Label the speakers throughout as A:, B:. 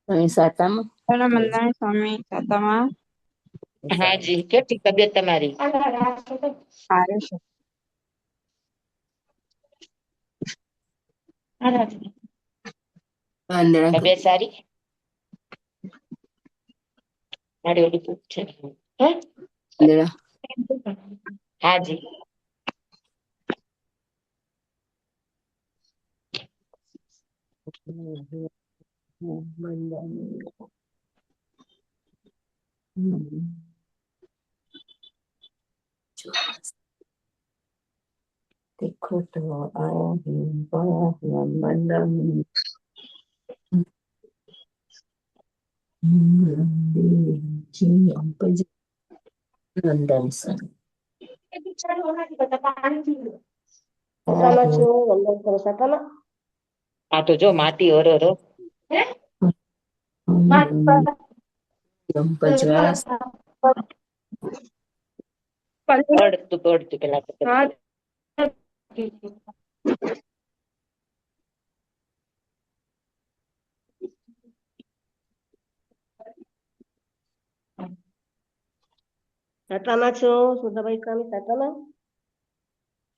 A: તમે સાતામાં?
B: Hola, Mandani Swami, Satama,
C: હા જી, કેટલી તબિયત તમારી?
B: Ayush.
A: વાંદરા
C: તબિયત સારી? મારી ઓલી પૂછ છે. હે?
A: વાંદરા
C: હા જી.
A: देखो तो आया ही पाया हुआ मंडम जी अंकल जी नंदन सन
D: સાતામાં છું વંદન કરો સાતામાં.
C: આ તો જો માટી હર હર.
A: પજવાળા
C: પડતું પડતું પેલા તો.
D: સાતામાં છું સુધાભાઈ સ્વામી સાતામાં.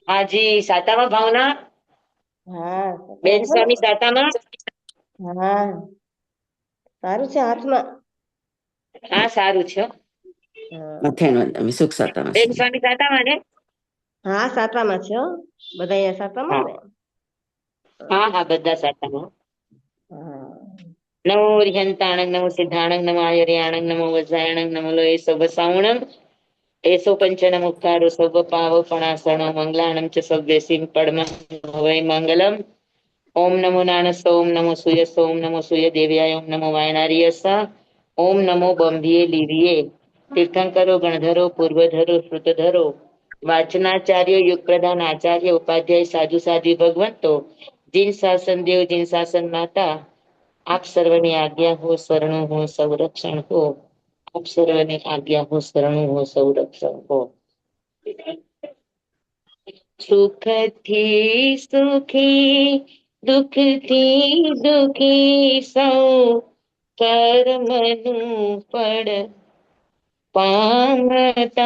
C: હા જી, સાતામાં ભાવના.
D: હા
C: બેન
D: સાતામાં છો
C: સ્વામી સાતામાં.
D: ને? હા સારું છે હાથમાં.
C: હા સારું છે હો.
D: હા
A: તમે સુખ સાતામાં
C: બેન સ્વામી સાતામાં ને?
D: હા સાતામાં છે હો. બધા અહીંયા સાતામાં
C: હા
D: ને.
C: હા હા, બધા સાતામાં.
D: હા
C: નમો રિહંતાણંગ નમો સિદ્ધાણંગ નમો આયર્યાણંગ નમો વજ્રાયણંગ નમો લોય સૌ વસાવણંગ એસો પંચનમ ઉપકારો સૌ પાવ પણાસણ મંગલાણં ચ સવ્યસીમ પડમાં વૈ મંગલમ. ઓમ નમો નાણસ્ત ઓમ નમો સૂયસ્ત ઓમ નમો સૂય દેવ્યાય ઓમ નમો વાયણાર્યસ ઓમ નમો બંધીએ લીરીએ તીર્થંકરો ગણધરો પૂર્વધરો શ્રુતધરો વાચનાચાર્ય યુગ પ્રધાન આચાર્ય ઉપાધ્યાય સાધુ સાધ્વી ભગવંતો જીન શાસન દેવ જીન શાસન માતા આપ સર્વની આજ્ઞા હો શરણો હો સંરક્ષણ હો. આપ સર્વની આજ્ઞા હો શરણો હો સંરક્ષણ હો. સુખથી સુખી દુઃખથી દુઃખી સૌ કર્મનું ફળ પામતા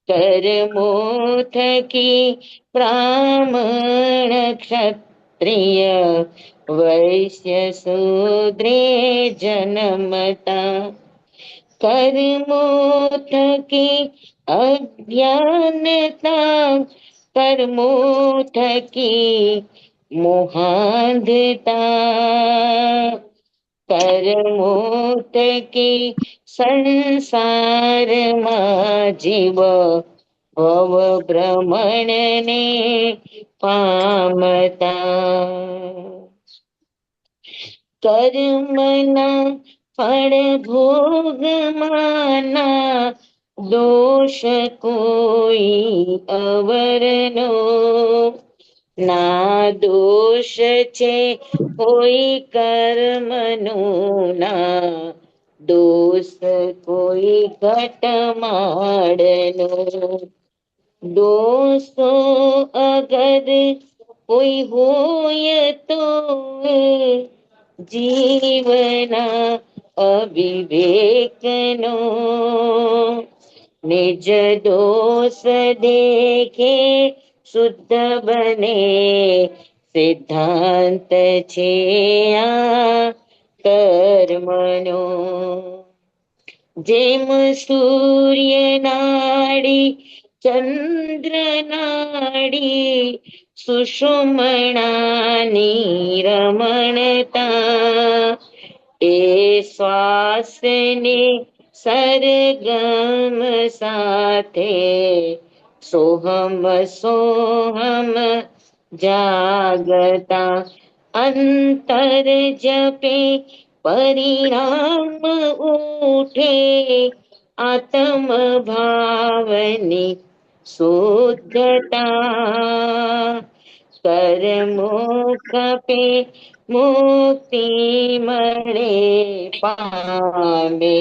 C: કર્મો થકી બ્રાહ્મણ ક્ષત્રિય વૈશ્ય શૂદ્રે જન્મતા કર્મો થકી અજ્ઞાનતા કર્મો થકી મોહાંધતા કર્મો થકી સંસારમાં જીવ ભવ ભ્રમણને પામતા કર્મના ફળ ભોગમાના દોષ કોઈ અવરનો ના દોષ છે કોઈ કર્મનું ના દોષ કોઈ ઘટમાડનો દોષો અગર કોઈ હોય તો જીવના અવિવેકનો નિજ દોષ દેખે શુદ્ધ બને સિદ્ધાંત છે આ કર્મનો જેમ સૂર્ય નાડી ચંદ્ર નાડી સુષુમણાની રમણતા એ શ્વાસને સરગમ સાથે સોહમ સોહમ જાગતા અંતર જપે પરિણામ ઉઠે આત્મ ભાવની શુદ્ધતા કર્મો કપે મુક્તિ મળે પામે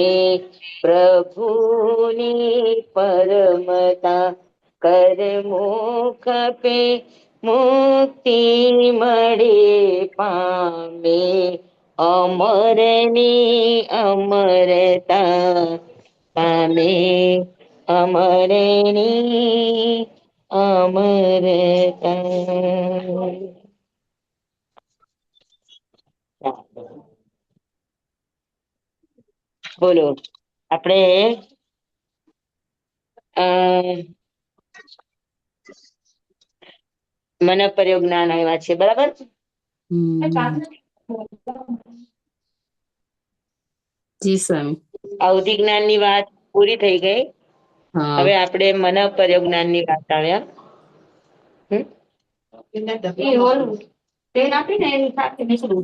C: પ્રભુની પરમતા કર્મો કપે મુક્તિ મળે પામે અમરની અમરતા પામે, અમરની અમરતા. બોલો, આપણે મને પ્રયોગ જ્ઞાન આવ્યા છે, બરાબર.
A: જી સ્વામી.
C: અવધિ જ્ઞાન ની વાત પૂરી થઈ ગઈ. હવે આપણે મને પ્રયોગ જ્ઞાન ની વાત આવ્યા.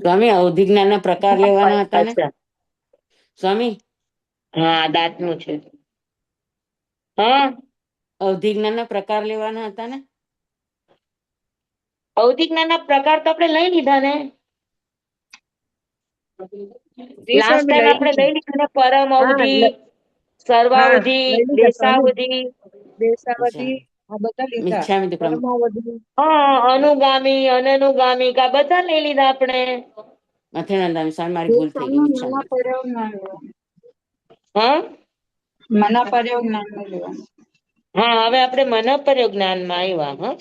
A: સ્વામી અવધિ જ્ઞાન ના પ્રકાર લેવાના હતા ને
C: અચ્છા,
A: સ્વામી?
C: હા, દાંત નું છે. હા,
A: અવધિ જ્ઞાન ના પ્રકાર લેવાના હતા ને?
C: અવધિ જ્ઞાન ના પ્રકાર તો આપણે લઈ લીધા ને. લાસ્ટ ટાઈમ આપણે લઈ લીધું ને, પરમ અવધિ, સર્વાવધિ, દેશાવધિ,
E: દેશાવધિ આ બધા લીધા.
A: મિચ્છામિ
E: પરમાવધિ
C: હા, અનુગામી, અનનુગામી કા બધા લઈ લીધા આપણે.
A: મથેનંદામી સ્વામી મારી ભૂલ થઈ ગઈ.
B: મના પ્રયોગ જ્ઞાન લેવાનું.
C: હા,
B: મના પ્રયોગ જ્ઞાન લેવાનું.
C: હા, હવે આપણે મને પ્રયોગ જ્ઞાન માં આવ્યા. હા,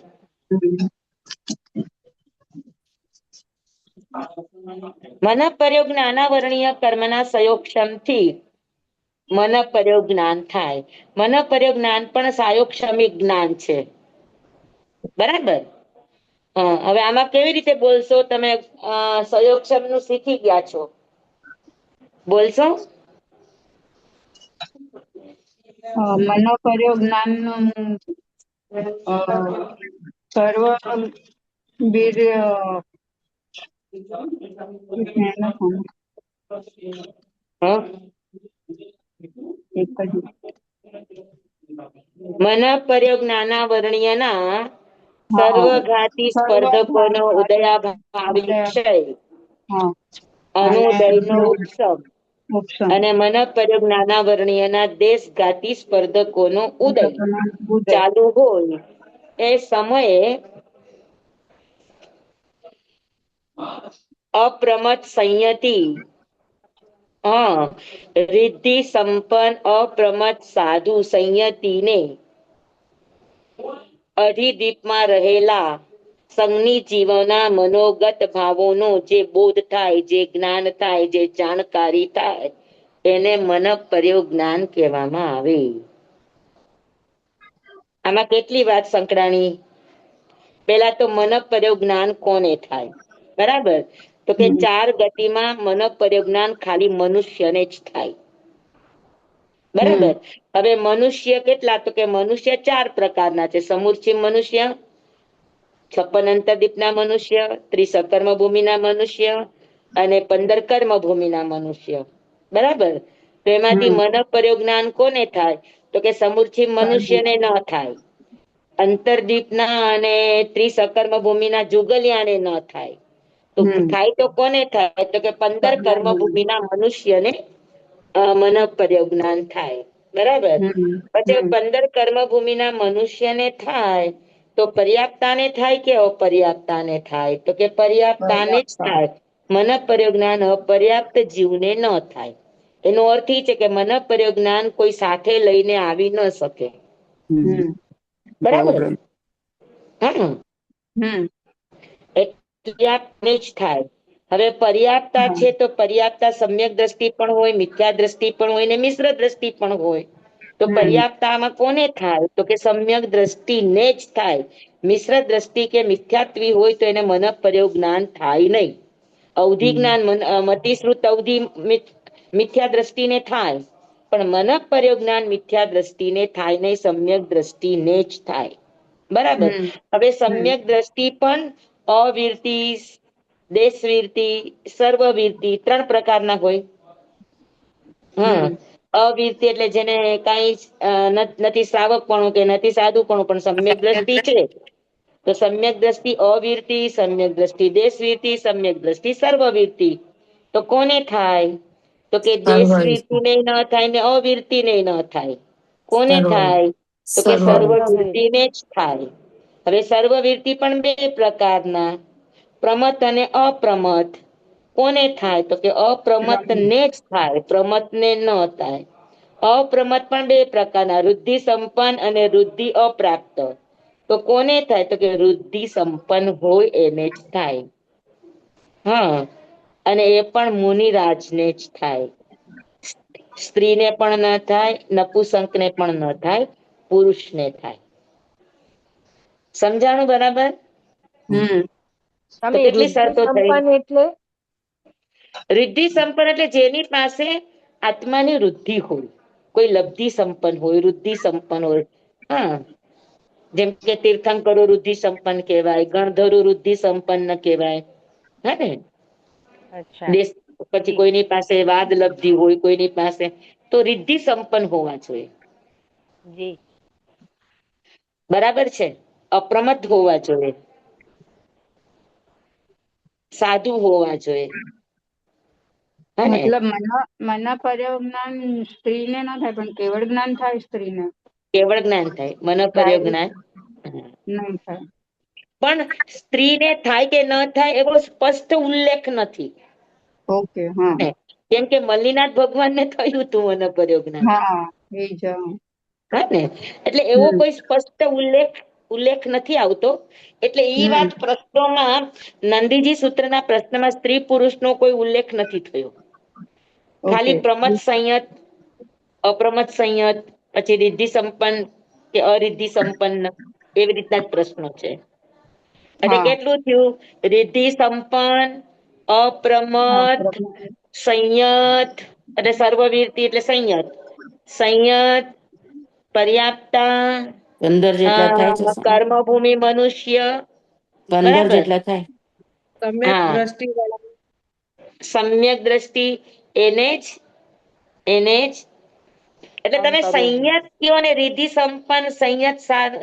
C: મન પ્રયોગ જ્ઞાનાવરણીય કર્મના સંયોગક્ષમથી મન પ્રયોગ જ્ઞાન થાય. મન પ્રયોગ જ્ઞાન પણ સાયોક્ષમિક જ્ઞાન છે, બરાબર. હવે આમાં કેવી રીતે બોલશો તમે? સંયોગક્ષમ નું શીખી ગયા છો, બોલશો?
B: મનો પ્રયોગ જ્ઞાન નું સર્વ વીર્ય
C: હા,
B: એક જ
C: મન પ્રયોગ જ્ઞાનાવરણીયના
B: હા
C: સર્વઘાતી સ્પર્ધકોનો ઉદયાભાવી ક્ષય,
B: હા
C: અનુદયનો ઉત્સવ
B: ઓપ્શન
C: અને મન પ્રયોગ જ્ઞાનાવરણીયના દેશઘાતી સ્પર્ધકોનો ઉદય ચાલુ હોય એ સમયે અપ્રમત સંયતિ, રિદ્ધિ સંપન્ન અપ્રમત સાધુ સંયતિને અધિદીપમાં રહેલા સંગની જીવના મનોગત ભાવોનો જે બોધ થાય, જે જ્ઞાન થાય, જે જાણકારી થાય, એને મન પ્રયોગ જ્ઞાન કહેવામાં આવે. આમાં કેટલી વાત સંકળાણી? પેલા તો મન પ્રયોગ જ્ઞાન કોને થાય, બરાબર? તો કે 4 ગતિમાં મન પ્રયોગ જ્ઞાન ખાલી મનુષ્યને જ થાય, બરાબર. હવે મનુષ્ય કેટલા? તો કે મનુષ્ય 4 પ્રકારના છે. સમુચ્ચિમ મનુષ્ય, 56 અંતર્દીપના મનુષ્ય, 30 અકર્મ ભૂમિના મનુષ્ય અને 15 કર્મ ભૂમિના મનુષ્ય, બરાબર. તો એમાંથી મન પ્રયોગ જ્ઞાન કોને થાય? તો કે સમુચ્ચિમ મનુષ્યને ન થાય, અંતર્દીપના અને 30 અકર્મ ભૂમિના જુગલિયાને ન થાય. તો થાય તો કોને થાય? તો કે 15 કર્મ ભૂમિના મનુષ્યને મન પ્રયોગ જ્ઞાન થાય, બરાબર. પછી 15 કર્મ ભૂમિના મનુષ્યને થાય તો પર્યાપ્તાને થાય કે અપર્યાપ્તાને થાય? તો કે પર્યાપ્તાને જ થાય. મન પ્રયોગ જ્ઞાન અપર્યાપ્ત જીવને ન થાય. એનો અર્થ એ છે કે મન પ્રયોગ જ્ઞાન કોઈ સાથે લઈને આવી ન શકે, બરાબર. હા, એટલે જ થાય. હવે પર્યાપ્તા છે તો પર્યાપ્તા સમ્યક દ્રષ્ટિ પણ હોય, મિથ્યા દ્રષ્ટિ પણ હોય ને મિશ્ર દ્રષ્ટિ પણ હોય. તો પર્યાપ્તામાં કોને થાય? તો કે સમ્યક દ્રષ્ટિને જ થાય. મિશ્ર દ્રષ્ટિ કે મિથ્યાત્વી હોય તો એને મન પ્રયોગ જ્ઞાન થાય નહીં. અવધિ જ્ઞાન મતિશ્રુત અવધિ મિથ્યા દ્રષ્ટિને થાય, પણ મન પ્રયોગ જ્ઞાન મિથ્યા દ્રષ્ટિને થાય નહીં, સમ્યક દ્રષ્ટિને જ થાય, બરાબર. હવે સમ્યક દ્રષ્ટિ પણ અવિરતિ, દેશવીરતિ, સર્વવીરતિ 3 પ્રકારના હોય. અવિરતિ એટલે જેને કઈ નથી શ્રાવકપણું કે નથી સાધુપણું, પણ સમ્યક દ્રષ્ટિ છે. તો સમ્યક દ્રષ્ટિ અવિરતિ, સમ્યક દ્રષ્ટિ દેશવીરતિ, સમ્યક દ્રષ્ટિ સર્વવીરતિ. તો કોને થાય? તો કે દેશવીરતિ ને ન થાય ને અવિરતિ ને ન થાય. કોને થાય? તો કે સર્વવીરતિને જ થાય. હવે સર્વવીરતિ પણ 2 પ્રકારના, પ્રમત અને અપ્રમત. કોને થાય તો કે અપ્રમત્ત ને જ થાય, પ્રમત્ત ને ન થાય. અપ્રમત્ત પણ બે પ્રકારના, રુદ્ધિ સંપન્ન અને રુદ્ધિ અપ્રાપ્ત. તો કોને થાય તો કે રુદ્ધિ સંપન્ન હોય એને જ થાય. હા, અને એ પણ મુનિરાજને જ થાય. સ્ત્રીને પણ ન થાય, નપુસંકને પણ ન થાય, પુરુષને થાય. સમજાણું બરાબર? તો
E: તમે
C: કેટલી
E: રુદ્ધિ
C: શરતો થઈ?
E: સંપન્ન એટલે
C: રિદ્ધિ સંપન્ન એટલે જેની પાસે આત્માની વૃદ્ધિ હોય, કોઈ લબ્ધિ સંપન્ન હોય, વૃદ્ધિ સંપન્ન હોય. હા, જેમ કે તીર્થંકરો વૃદ્ધિ સંપન્ન કહેવાય, ગણધરો વૃદ્ધિ સંપન્ન કહેવાય. હે ને?
E: અચ્છા
C: દેશ પછી
E: જી
C: કોઈની પાસે વાદ લબ્ધિ હોય, કોઈની પાસે તો રિદ્ધિ સંપન્ન હોવા જોઈએ.
E: જી
C: બરાબર છે? અપ્રમત્ત હોવા જોઈએ, સાધુ હોવા જોઈએ. હે ને?
B: મતલબ મના પર્યવજ્ઞાન સ્ત્રીને ના થાય પણ કેવળ જ્ઞાન થાય સ્ત્રીને,
C: કેવળ જ્ઞાન થાય, મનોપર્યો જ્ઞાન
B: નહીં થાય.
C: પણ સ્ત્રીને થાય કે ન થાય એવો સ્પષ્ટ ઉલ્લેખ નથી.
B: ઓકે, હા
C: કેમ કે મલ્લીનાથ ભગવાનને થયું હતું મનોપર્યો જ્ઞાન.
B: હા એ જ.
C: હા ને? એટલે એવો કોઈ સ્પષ્ટ ઉલ્લેખ નથી આવતો. એટલે એ વાત પ્રશ્નોમાં નંદીજી સૂત્રના પ્રશ્નમાં સ્ત્રી પુરુષનો કોઈ ઉલ્લેખ નથી થયો.
B: ઓકે.
C: ખાલી પ્રમત સંયત, અપ્રમત સંયત, પછી રિદ્ધિ સંપન્ન કે અરિદ્ધિ સંપન્ન એવી રીતના જ પ્રશ્નો છે. એટલે
B: હા
C: કેટલું થયું? રિદ્ધિ સંપન્ન,
B: હા
C: અપ્રમત, સંયત અને સર્વવીરતી એટલે સંયત, સંયત, પર્યાપ્તા,
A: 15 જેટલા થાય છે સ્વામી.
C: કર્મભૂમિ મનુષ્ય.
A: 15
C: બરાબર?
A: જેટલા થાય.
E: સમ્યક
C: હા,
E: દ્રષ્ટિ વાળા
C: સમ્યક દ્રષ્ટિ એને જ એટલે તમે સંયત કયો ને રિદ્ધિ સંપન્ન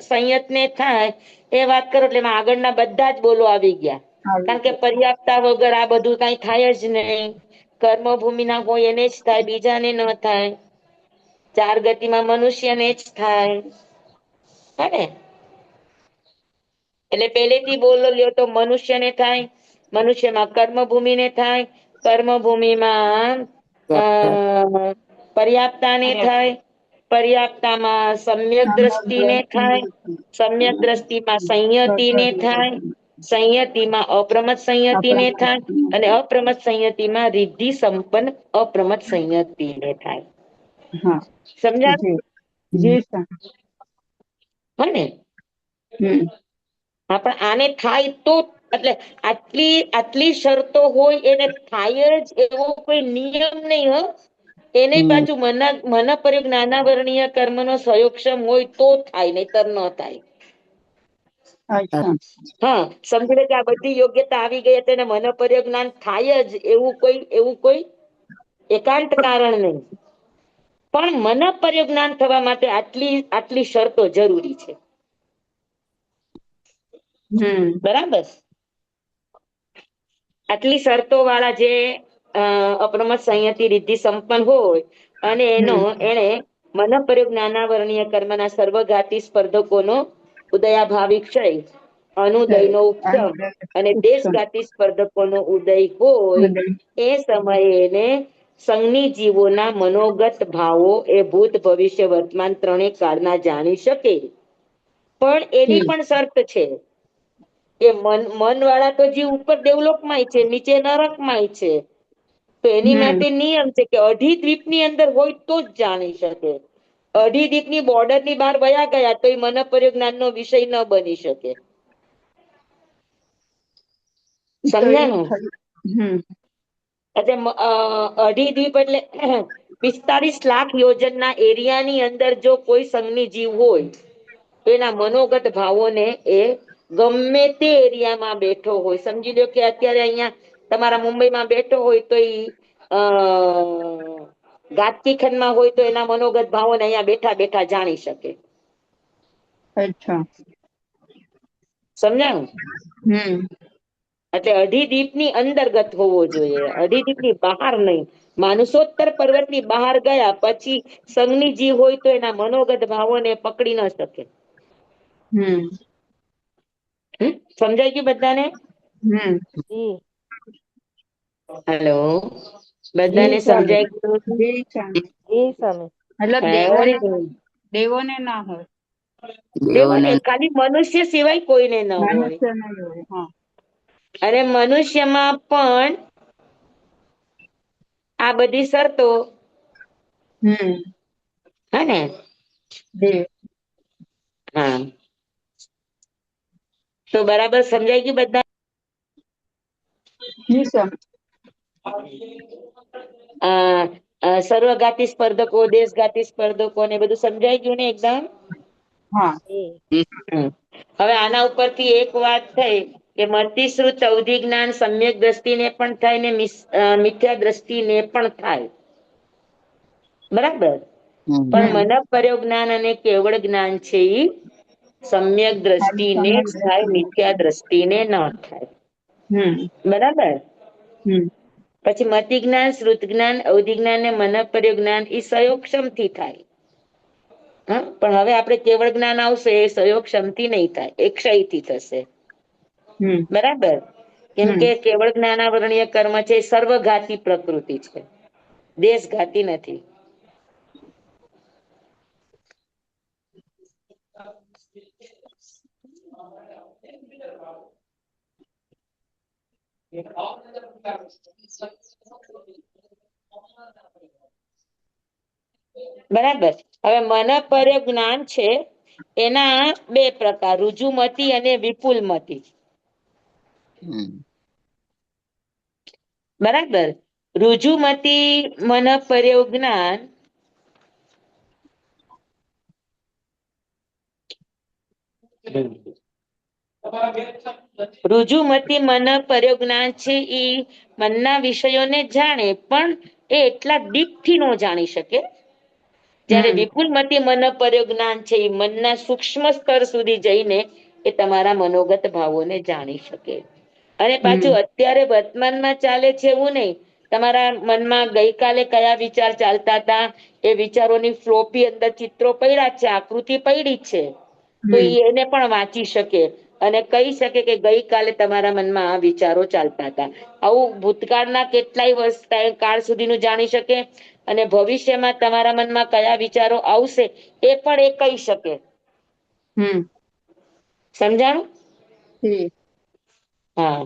C: સંયત ને થાય એ વાત કરો એટલે એમાં આગળના બધા જ બોલો આવી ગયા. કારણ કે પર્યાપ્તતા વગર આ બધું કઈ થાય જ નહીં. કર્મભૂમિ ના હોય એને જ થાય, બીજાને ન થાય. ચાર ગતિમાં મનુષ્યને જ થાય. હે ને? એટલે પેલેથી બોલો લ્યો તો મનુષ્યને થાય, મનુષ્યમાં કર્મભૂમિને થાય, કર્મભૂમિમાં પર્યાપ્તાને થાય, પર્યાપ્તામાં સમ્યક દ્રષ્ટિને થાય, સમ્યક દ્રષ્ટિમાં સંયતિને થાય, સંયતિમાં અપ્રમત સંયતિને થાય, અને અપ્રમત સંયતિમાં રિદ્ધિ સંપન્ન અપ્રમત સંયતિને થાય.
B: હા
C: સમજાય?
B: જી જી સર.
C: હે ને?
B: હમ
C: હા, પણ આને થાય તો એટલે આટલી શરતો હોય એને થાય જ એવો કોઈ નિયમ નહીં. એને પાછું જ્ઞાનાવરણીય કર્મનો સયોક્ષમ હોય તો થાય, નહીતર ન થાય.
B: અચ્છા.
C: હા, સમજી લે કે આ બધી યોગ્યતા આવી ગઈ તેને મનોપર્ય જ્ઞાન થાય જ એવું કોઈ એકાંત કારણ નહીં. પણ મનોપર્ય જ્ઞાન થવા માટે આટલી શરતો જરૂરી છે. બરાબર? આટલી શરતો વાળા જે અપ્રમત સંયતિ રિદ્ધિ સંપન્ન હોય અને એને મનોપર્યો જ્ઞાનાવરણીય કર્મના સર્વઘાતી સ્પર્ધકોનો ઉદયાભાવિક ક્ષય, અનુદય નો ઉપશમ અને દેશઘાતી સ્પર્ધકોનો ઉદય હોય એ સમયે એને સંઘની જીવોના મનોગત ભાવો એ ભૂત ભવિષ્ય વર્તમાન ત્રણેય કાળના જાણી શકે. પણ એની પણ શરત છે કે મન વાળા તો જીવ ઉપર ડેવલપમાંય છે, નીચે નરકમાંય છે. તો એની માટે નિયમ છે કે અઢી દ્વીપની અંદર હોય તો જ જાણી શકે. અઢી દ્વીપની બોર્ડરની બહાર વયા ગયા તો એ મનોપર્ય જ્ઞાનનો વિષય ન બની શકે. સમજાણું? એટલે અઢી દ્વીપ એટલે 45 લાખ યોજનના એરિયાની અંદર જો કોઈ સંઘની જીવ હોય તો એના મનોગત ભાવોને એ ગમે તે એરિયામાં બેઠો હોય, સમજી લો કે અત્યારે અહિયાં તમારા મુંબઈમાં બેઠો હોય તો ગાદકી ખંડમાં હોય તો એના મનોગત ભાવોને અહીંયા બેઠા બેઠા જાણી શકે.
B: અચ્છા.
C: સમજાણું? એટલે અઢી દ્વીપની અંતર્ગત હોવો જોઈએ, અઢી દ્વીપની બહાર નહીં. માનસોત્તર પર્વતની બહાર ગયા પછી સંઘની જીવ હોય તો એના મનોગત ભાવોને પકડી ન શકે. સમજાઈ ગયું બધાને?
E: જી
C: હેલો, બધાને
B: જી સ્વામી.
C: સમજાય ગયું?
B: જી સ્વામી.
E: જી સ્વામી.
B: મતલબ
C: વેરી ગુડ.
B: દેવોને ના હોય,
C: દેવોને ખાલી મનુષ્ય સિવાય કોઈને ન હોય.
B: મનુષ્ય નહીં હોય. હા.
C: અને મનુષ્યમાં પણ આ બધી શરતો હે ને?
B: જી.
C: હા, તો બરાબર સમજાઈ ગયું બધા?
B: જી સ્વામી.
C: સર્વઘાતી સ્પર્ધકો, દેશઘાતી સ્પર્ધકો ને બધું સમજાઈ ગયું ને એકદમ?
B: હા.
E: જી.
C: હવે આના ઉપરથી એક વાત થઈ કે મતિશ્રુત અવધિ જ્ઞાન સમ્યક દ્રષ્ટિને પણ થાય ને મિથ્યા દ્રષ્ટિને પણ થાય, બરાબર? પણ મન પર્યો જ્ઞાન અને કેવળ જ્ઞાન છે ઈ સમ્યક
B: ખાલી
C: દ્રષ્ટિને
B: સમજ
C: જ થાય, મિથ્યા દ્રષ્ટિને ન થાય, બરાબર? પછી મતિ જ્ઞાન, શ્રુત જ્ઞાન, અવધિ જ્ઞાન ને મન પર્યો જ્ઞાન એ સયોક્ષમ થી થાય. હા, પણ હવે આપણે કેવળ જ્ઞાન આવશે એ સયોક્ષમથી નહીં થાય, એ ક્ષયથી થશે, બરાબર? કેમ કે કેવળ જ્ઞાનાવરણીય કર્મ છે એ સર્વઘાતી પ્રકૃતિ છે, દેશઘાતી નથી. બરાબર. હવે મન પર્યો જ્ઞાન છે એના બે પ્રકાર, ઋજુમતી અને વિપુલમતી. બરાબર. ઋજુમતી મન પર્યો જ્ઞાન ઋજુમતી મન પર્યો જ્ઞાન છે એ મનના વિષયોને જાણે પણ એ એટલા ડીપ થી ન જાણી શકે. જ્યારે વિપુલમતી મન પર્યો જ્ઞાન છે એ મનના સૂક્ષ્મ સ્તર સુધી જઈને એ તમારા મનોગત ભાવોને જાણી શકે. અને પાછું અત્યારે વર્તમાનમાં ચાલે છે એવું નહીં, તમારા મનમાં ગઈકાલે કયા વિચાર ચાલતા હતા એ વિચારોની ફ્લોપી અંદર ચિત્રો પડ્યા છે, આકૃતિ પડી છે, તો એને પણ વાંચી શકે અને કહી શકે કે ગઈકાલે તમારા મનમાં આ વિચારો ચાલતા હતા. આવું ભૂતકાળના કેટલાય વર્ષ કાળ સુધીનું જાણી શકે અને ભવિષ્યમાં તમારા મનમાં કયા વિચારો આવશે એ પણ એ કહી શકે. સમજાણું? હા,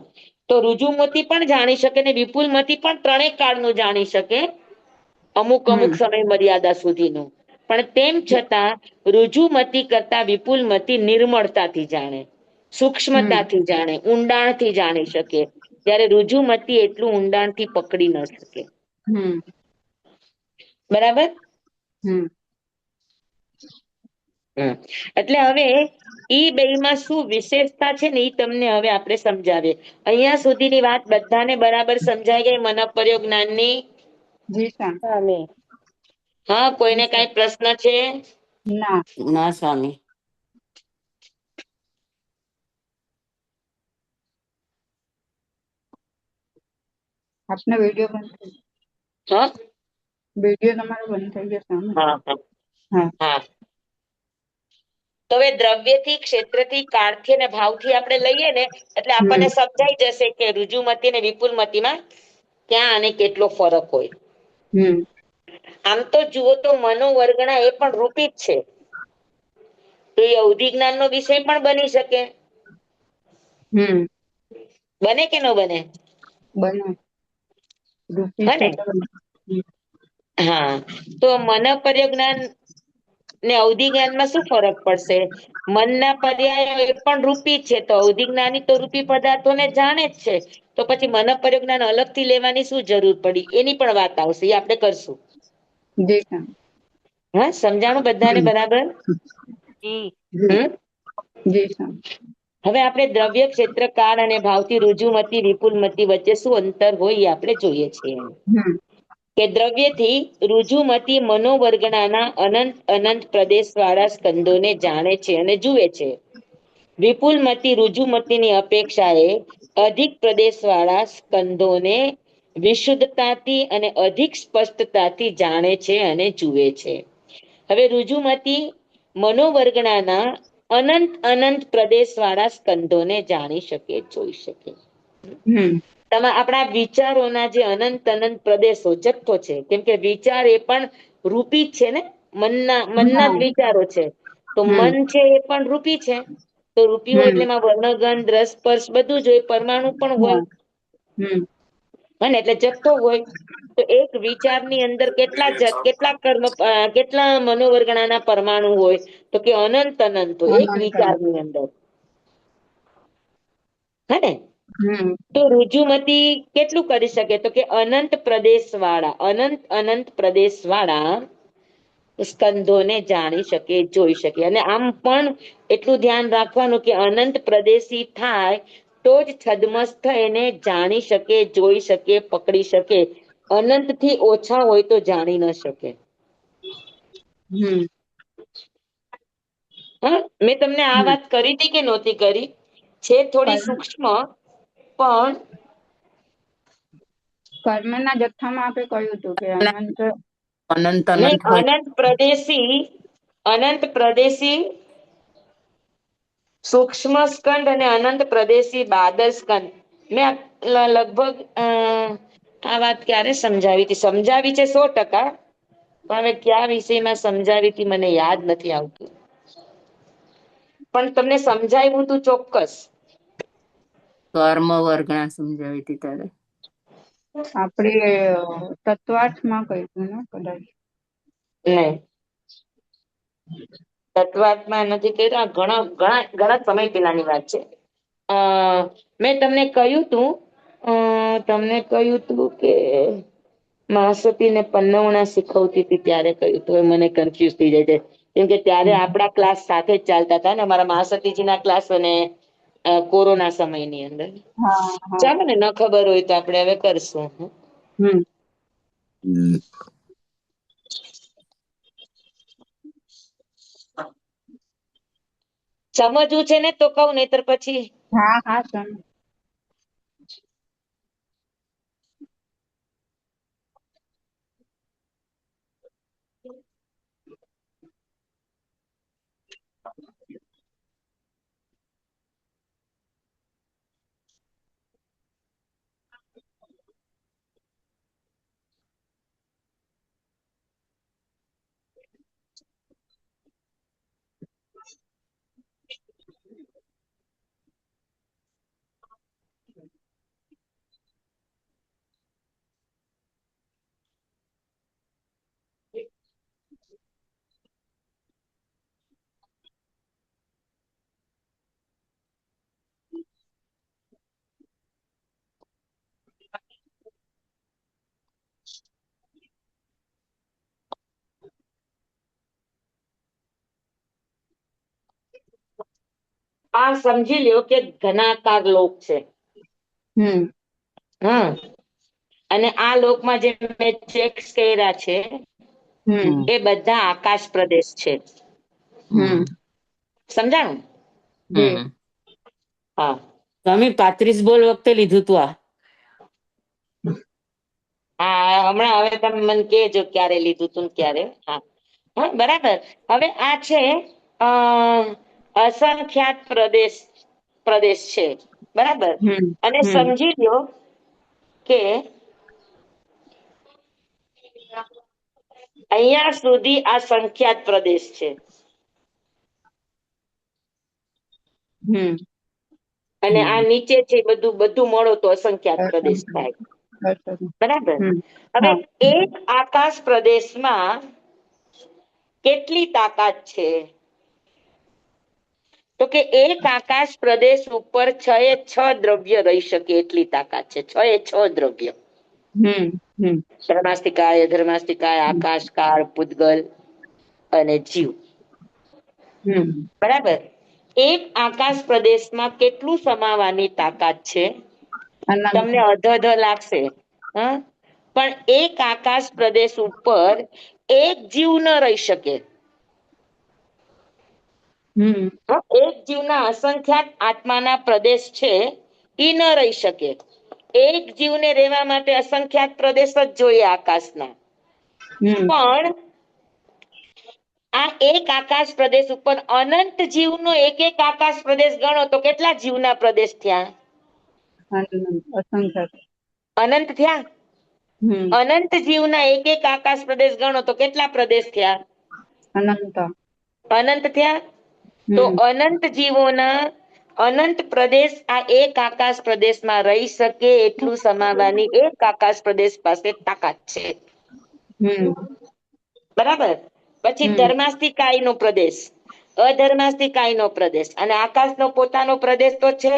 C: તો ઋજુમતી પણ જાણી શકે ને વિપુલમતી પણ ત્રણેય કાળનું જાણી શકે, અમુક અમુક સમય મર્યાદા સુધીનું. પણ તેમ છતાં ઋજુમતી કરતા વિપુલમતી નિર્મળતાથી જાણે, સૂક્ષ્મતાથી જાણે, ઊંડાણથી જાણી શકે, ત્યારે ઋજુમતી એટલું ઊંડાણથી પકડી ન શકે. બરાબર? એટલે હવે ઈ બેયમાં શું વિશેષતા છે ને એ તમને હવે આપણે સમજાવીએ. અહીંયા સુધીની વાત બધાને બરાબર સમજાઈ ગઈ મન પર્યો જ્ઞાનની?
B: જી સ્વામી.
E: સ્વામી.
C: હા, કોઈને કઈ પ્રશ્ન છે?
B: ના.
A: ના સ્વામી.
B: આપનો વિડીયો બંધ થઈ
C: હા
B: વિડીયો તમારો બંધ થઈ ગયો સ્વામી.
C: હા
B: હા.
C: હા. તો હવે દ્રવ્યથી, ક્ષેત્રથી, કાળથી અને ભાવથી આપણે લઈએ ને એટલે આપણને સમજાઈ જશે કે ઋજુમતી અને વિપુલમતીમાં ક્યાં અને કેટલો ફરક હોય. આમ તો જુઓ તો મનોવર્ગણા એ પણ રૂપી જ છે, તો એ અવધિ જ્ઞાનનો વિષય પણ બની શકે. બને કે ન બને?
B: બને. રૂપી
C: હે
B: છે
C: ને?
B: તો
C: હા, તો મન પર્યો જ્ઞાન ને અવધિ જ્ઞાનમાં શું ફરક પડશે? મનના પર્યાયો એ પણ રૂપી છે, તો અવધિ જ્ઞાની તો રૂપી પદાર્થોને જાણે જ છે, તો પછી મન પર્યો જ્ઞાન અલગથી લેવાની શું જરૂર પડી? એની પણ વાત આવશે, એ આપણે કરશું.
B: જી સ્વામી.
C: હા, સમજાણું બધાને બરાબર?
E: જી.
C: હમ.
B: જી સ્વામી.
C: હવે આપણે દ્રવ્ય, ક્ષેત્ર, કાળ અને ભાવથી ઋજુમતી, વિપુલમતી વચ્ચે શું અંતર હોય એ આપણે જોઈએ છીએ. કે દ્રવ્યથી ઋજુમતી મનોવર્ગણાના અનંત અનંત પ્રદેશ વાળા સ્કંદોને જાણે છે અને જુએ છે. વિપુલમતી ઋજુમતીની અપેક્ષાએ અધિક પ્રદેશ વાળા સ્કંદોને વિશુદ્ધતાથી અને અધિક સ્પષ્ટતાથી જાણે છે અને જુએ છે. હવે ઋજુમતી મનોવર્ગણાના અનંત અનંત પ્રદેશ વાળા સ્કંદોને જાણી શકે, જોઈ શકે. આપણા વિચારોના જે અનંત પ્રદેશો જથ્થો છે, કેમ કે વિચાર એ પણ રૂપી જ છે ને, મનના જ વિચારો છે. તો મન છે એ પણ રૂપી છે. તો રૂપી હોય એટલે એમાં વર્ણગંધ રસ સ્પર્શ બધું જ હોય, પરમાણુ પણ હોય. અને એટલે જથ્થો હોય. તો એક વિચારની અંદર કેટલા મનોવર્ગણાના પરમાણુ હોય, તો કે અનંત હોય એક વિચારની અંદર. હે ને? તો ઋજુમતી કેટલું કરી શકે? તો કે અનંત પ્રદેશ વાળા સ્કંધોને જાણી શકે, જોઈ શકે. અને આમ પણ એટલું ધ્યાન રાખવાનું કે અનંત પ્રદેશી થાય તો જ છદ્મસ્થ એને જાણી શકે, જોઈ શકે, પકડી શકે. અનંત થી ઓછા હોય તો જાણી ન શકે. હા, મેં તમને આ વાત કરી હતી કે નહોતી કરી? છે થોડી સૂક્ષ્મ, પણ
B: કર્મના જથ્થામાં આપણે કહ્યું હતું કે
C: અનંત પ્રદેશી સૂક્ષ્મ સ્કંદ અને અનંત પ્રદેશી બાદર સ્કંદ. મેં લગભગ આ વાત ક્યારે સમજાવી છે 100%. પણ હવે કયા વિષયમાં સમજાવી હતી મને યાદ નથી આવતું. પણ તમને સમજાવ્યું તું ચોક્કસ.
A: કર્મ વર્ગણા સમજાવી હતી તારે.
B: આપણે તત્વાર્થમાં કહ્યું હતું ને કદાચ.
C: નહીં, તત્વાત્મા નથી કહ્યું. ઘણા સમય પેલાની વાત છે. મેં તમને કહ્યું તું કે મહાસતી ને પન્નવણા શીખવતી હતી ત્યારે કહ્યું તું. મને કન્ફ્યુઝ થઈ જાય છે, કેમ કે ત્યારે આપણા ક્લાસ સાથે જ ચાલતા હતા ને, અમારા મહાસતીજી ના ક્લાસ અને કોરોના સમયની અંદર. ચાલો ને, ન ખબર હોય તો આપણે હવે કરશું. સમજવું છે ને તો કહું, નહીતર પછી
B: હા.
C: આ સમજી લ્યો કે ઘનાકાર લોક છે. અને આ લોકમાં જે મેં ચેક્સ કર્યા છે એ બધા આકાશ પ્રદેશ છે. સમજાણું? હા. તમે 35 બોલ વખતે લીધું તું આ. હા, હમણાં હવે તમે મને કહેજો ક્યારે લીધું તું ક્યારે. હા, બરાબર. હવે આ છે અસંખ્યાત પ્રદેશ છે, બરાબર. અને સમજી લો કે અહીંયા સુધી આ સંખ્યાત પ્રદેશ છે. અને આ નીચે છે બધું મળો તો અસંખ્યાત પ્રદેશ થાય. બરાબર. હવે એક આકાશ પ્રદેશમાં કેટલી તાકાત છે? તો કે એક આકાશ પ્રદેશ ઉપર 6 એ 6 દ્રવ્ય રહી શકે એટલી તાકાત છે. 6 એ 6 દ્રવ્ય. ધર્માસ્તિકાય, અધર્માસ્તિકાય, આકાશ, કાળ, પૂતગલ અને જીવ. બરાબર. એક આકાશ પ્રદેશમાં કેટલું સમાવાની તાકાત છે? તમને અધધ લાગશે, પણ એક આકાશ પ્રદેશ ઉપર એક જીવ ન રહી શકે. એક જીવના અસંખ્યાત આત્માના પ્રદેશ છે, ઈ ન રહી શકે. એક જીવને રહેવા માટે અસંખ્યાત પ્રદેશ જ જોઈએ આકાશના. પણ આ એક આકાશ પ્રદેશ ઉપર અનંત જીવનો એક આકાશ પ્રદેશ ગણો તો કેટલા જીવના પ્રદેશ થયા?
B: અસંખ્યાત.
C: અનંત થયા.
B: હમ
C: અનંત જીવના એક એક આકાશ પ્રદેશ ગણો તો કેટલા પ્રદેશ થયા?
B: અનંત.
C: અનંત થયા. તો
B: હમ
C: અનંત જીવોના અનંત પ્રદેશ આ એક આકાશ પ્રદેશમાં રહી શકે એટલું સમાવવાની એક આકાશ પ્રદેશ પાસે તાકાત છે.
B: હમ
C: બરાબર. પછી
B: હમ
C: ધર્માસ્તિકાયનો પ્રદેશ, અધર્માસ્તિકાયનો પ્રદેશ અને આકાશનો પોતાનો પ્રદેશ તો છે.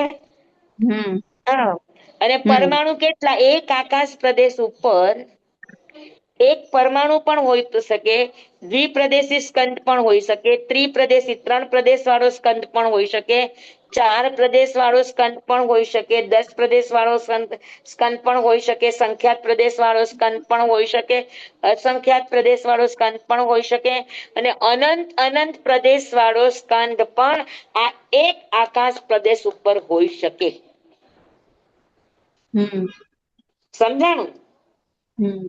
B: હમ
C: હા. અને
B: હમ
C: પરમાણુ કેટલા? એક આકાશ પ્રદેશ ઉપર એક પરમાણુ પણ હોઈ શકે, દ્વિપ્રદેશી સ્કંદ પણ હોઈ શકે, ત્રિપ્રદેશી 3 પ્રદેશ વાળો સ્કંદ પણ હોઈ શકે, 4 પ્રદેશ વાળો સ્કંદ પણ હોઈ શકે, 10 પ્રદેશ વાળો સ્કંદ પણ હોઈ શકે, સંખ્યાત પ્રદેશ વાળો સ્કંદ પણ હોઈ શકે, અસંખ્યાત પ્રદેશ વાળો સ્કંદ પણ હોઈ શકે અને અનંત અનંત પ્રદેશ વાળો સ્કંદ પણ આ એક આકાશ પ્રદેશ ઉપર હોઈ શકે.
B: હમ
C: સમજાણું?
B: હમ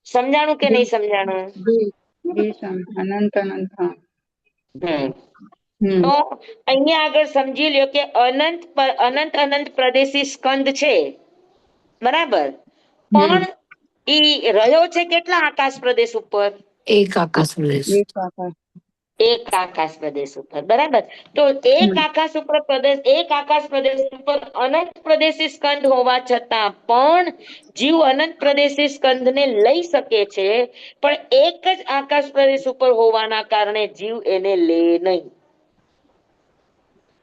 C: સમજાણું કે નહીં સમજાણું?
B: અનંત અનંત. હા.
C: હમ
B: હમ
C: તો અહીંયા આગળ સમજી લ્યો કે અનંત અનંત પ્રદેશી સ્કંદ છે. બરાબર.
B: હમ
C: પણ ઈ રહ્યો છે કેટલા આકાશ પ્રદેશ ઉપર?
A: એક આકાશ પ્રદેશ.
B: એક આકાશ.
C: એક આકાશ પ્રદેશ ઉપર. બરાબર. તો એક
B: હમ
C: આકાશ પ્રદેશ ઉપર અનંત પ્રદેશી સ્કંદ હોવા છતાં પણ જીવ અનંત પ્રદેશી સ્કંદને લઈ શકે છે, પણ એક જ આકાશ પ્રદેશ ઉપર હોવાના કારણે જીવ એને લે નહીં.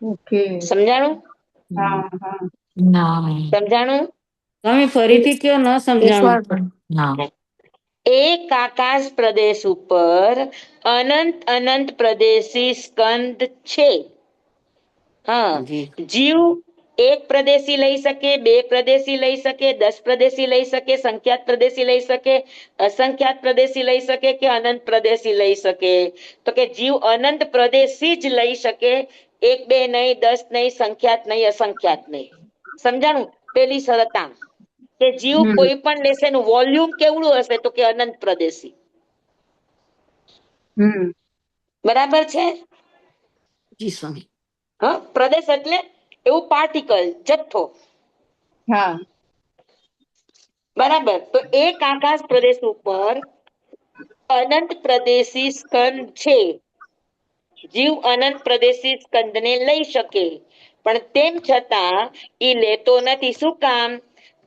B: ઓકે.
C: સમજાણું?
B: હા હા.
A: ના.
C: સમજાણું?
E: તમે ફરીથી કયો, ન
A: એક
E: સમજાણું.
A: વાર પણ ના.
C: એક આકાશ પ્રદેશ ઉપર અનંત અનંત પ્રદેશી સ્કંદ છે. હા.
E: જી
C: જીવ એક પ્રદેશી લઈ શકે, 2 પ્રદેશી લઈ શકે, 10 પ્રદેશી લઈ શકે, સંખ્યાત પ્રદેશી લઈ શકે, અસંખ્યાત પ્રદેશી લઈ શકે કે અનંત પ્રદેશી લઈ શકે. તો કે જીવ અનંત પ્રદેશી જ લઈ શકે, 1 2 નહીં, 10 નહીં, સંખ્યાત નહીં, અસંખ્યાત નહીં. સમજાણું? પેલી શરત આ કે જીવ
B: હમ
C: કોઈ પણ લેશે એનું વોલ્યુમ કેવડું હશે? તો કે અનંત પ્રદેશી.
B: હમ
C: બરાબર છે?
E: જી સ્વામી.
C: હા. પ્રદેશ એટલે એવું પાર્ટિકલ, જથ્થો.
B: હા.
C: બરાબર. તો એક આકાશ પ્રદેશ ઉપર અનંત પ્રદેશી સ્કંદ છે. જીવ અનંત પ્રદેશી સ્કંદને લઈ શકે, પણ તેમ છતાં ઈ લેતો નથી. શું કામ?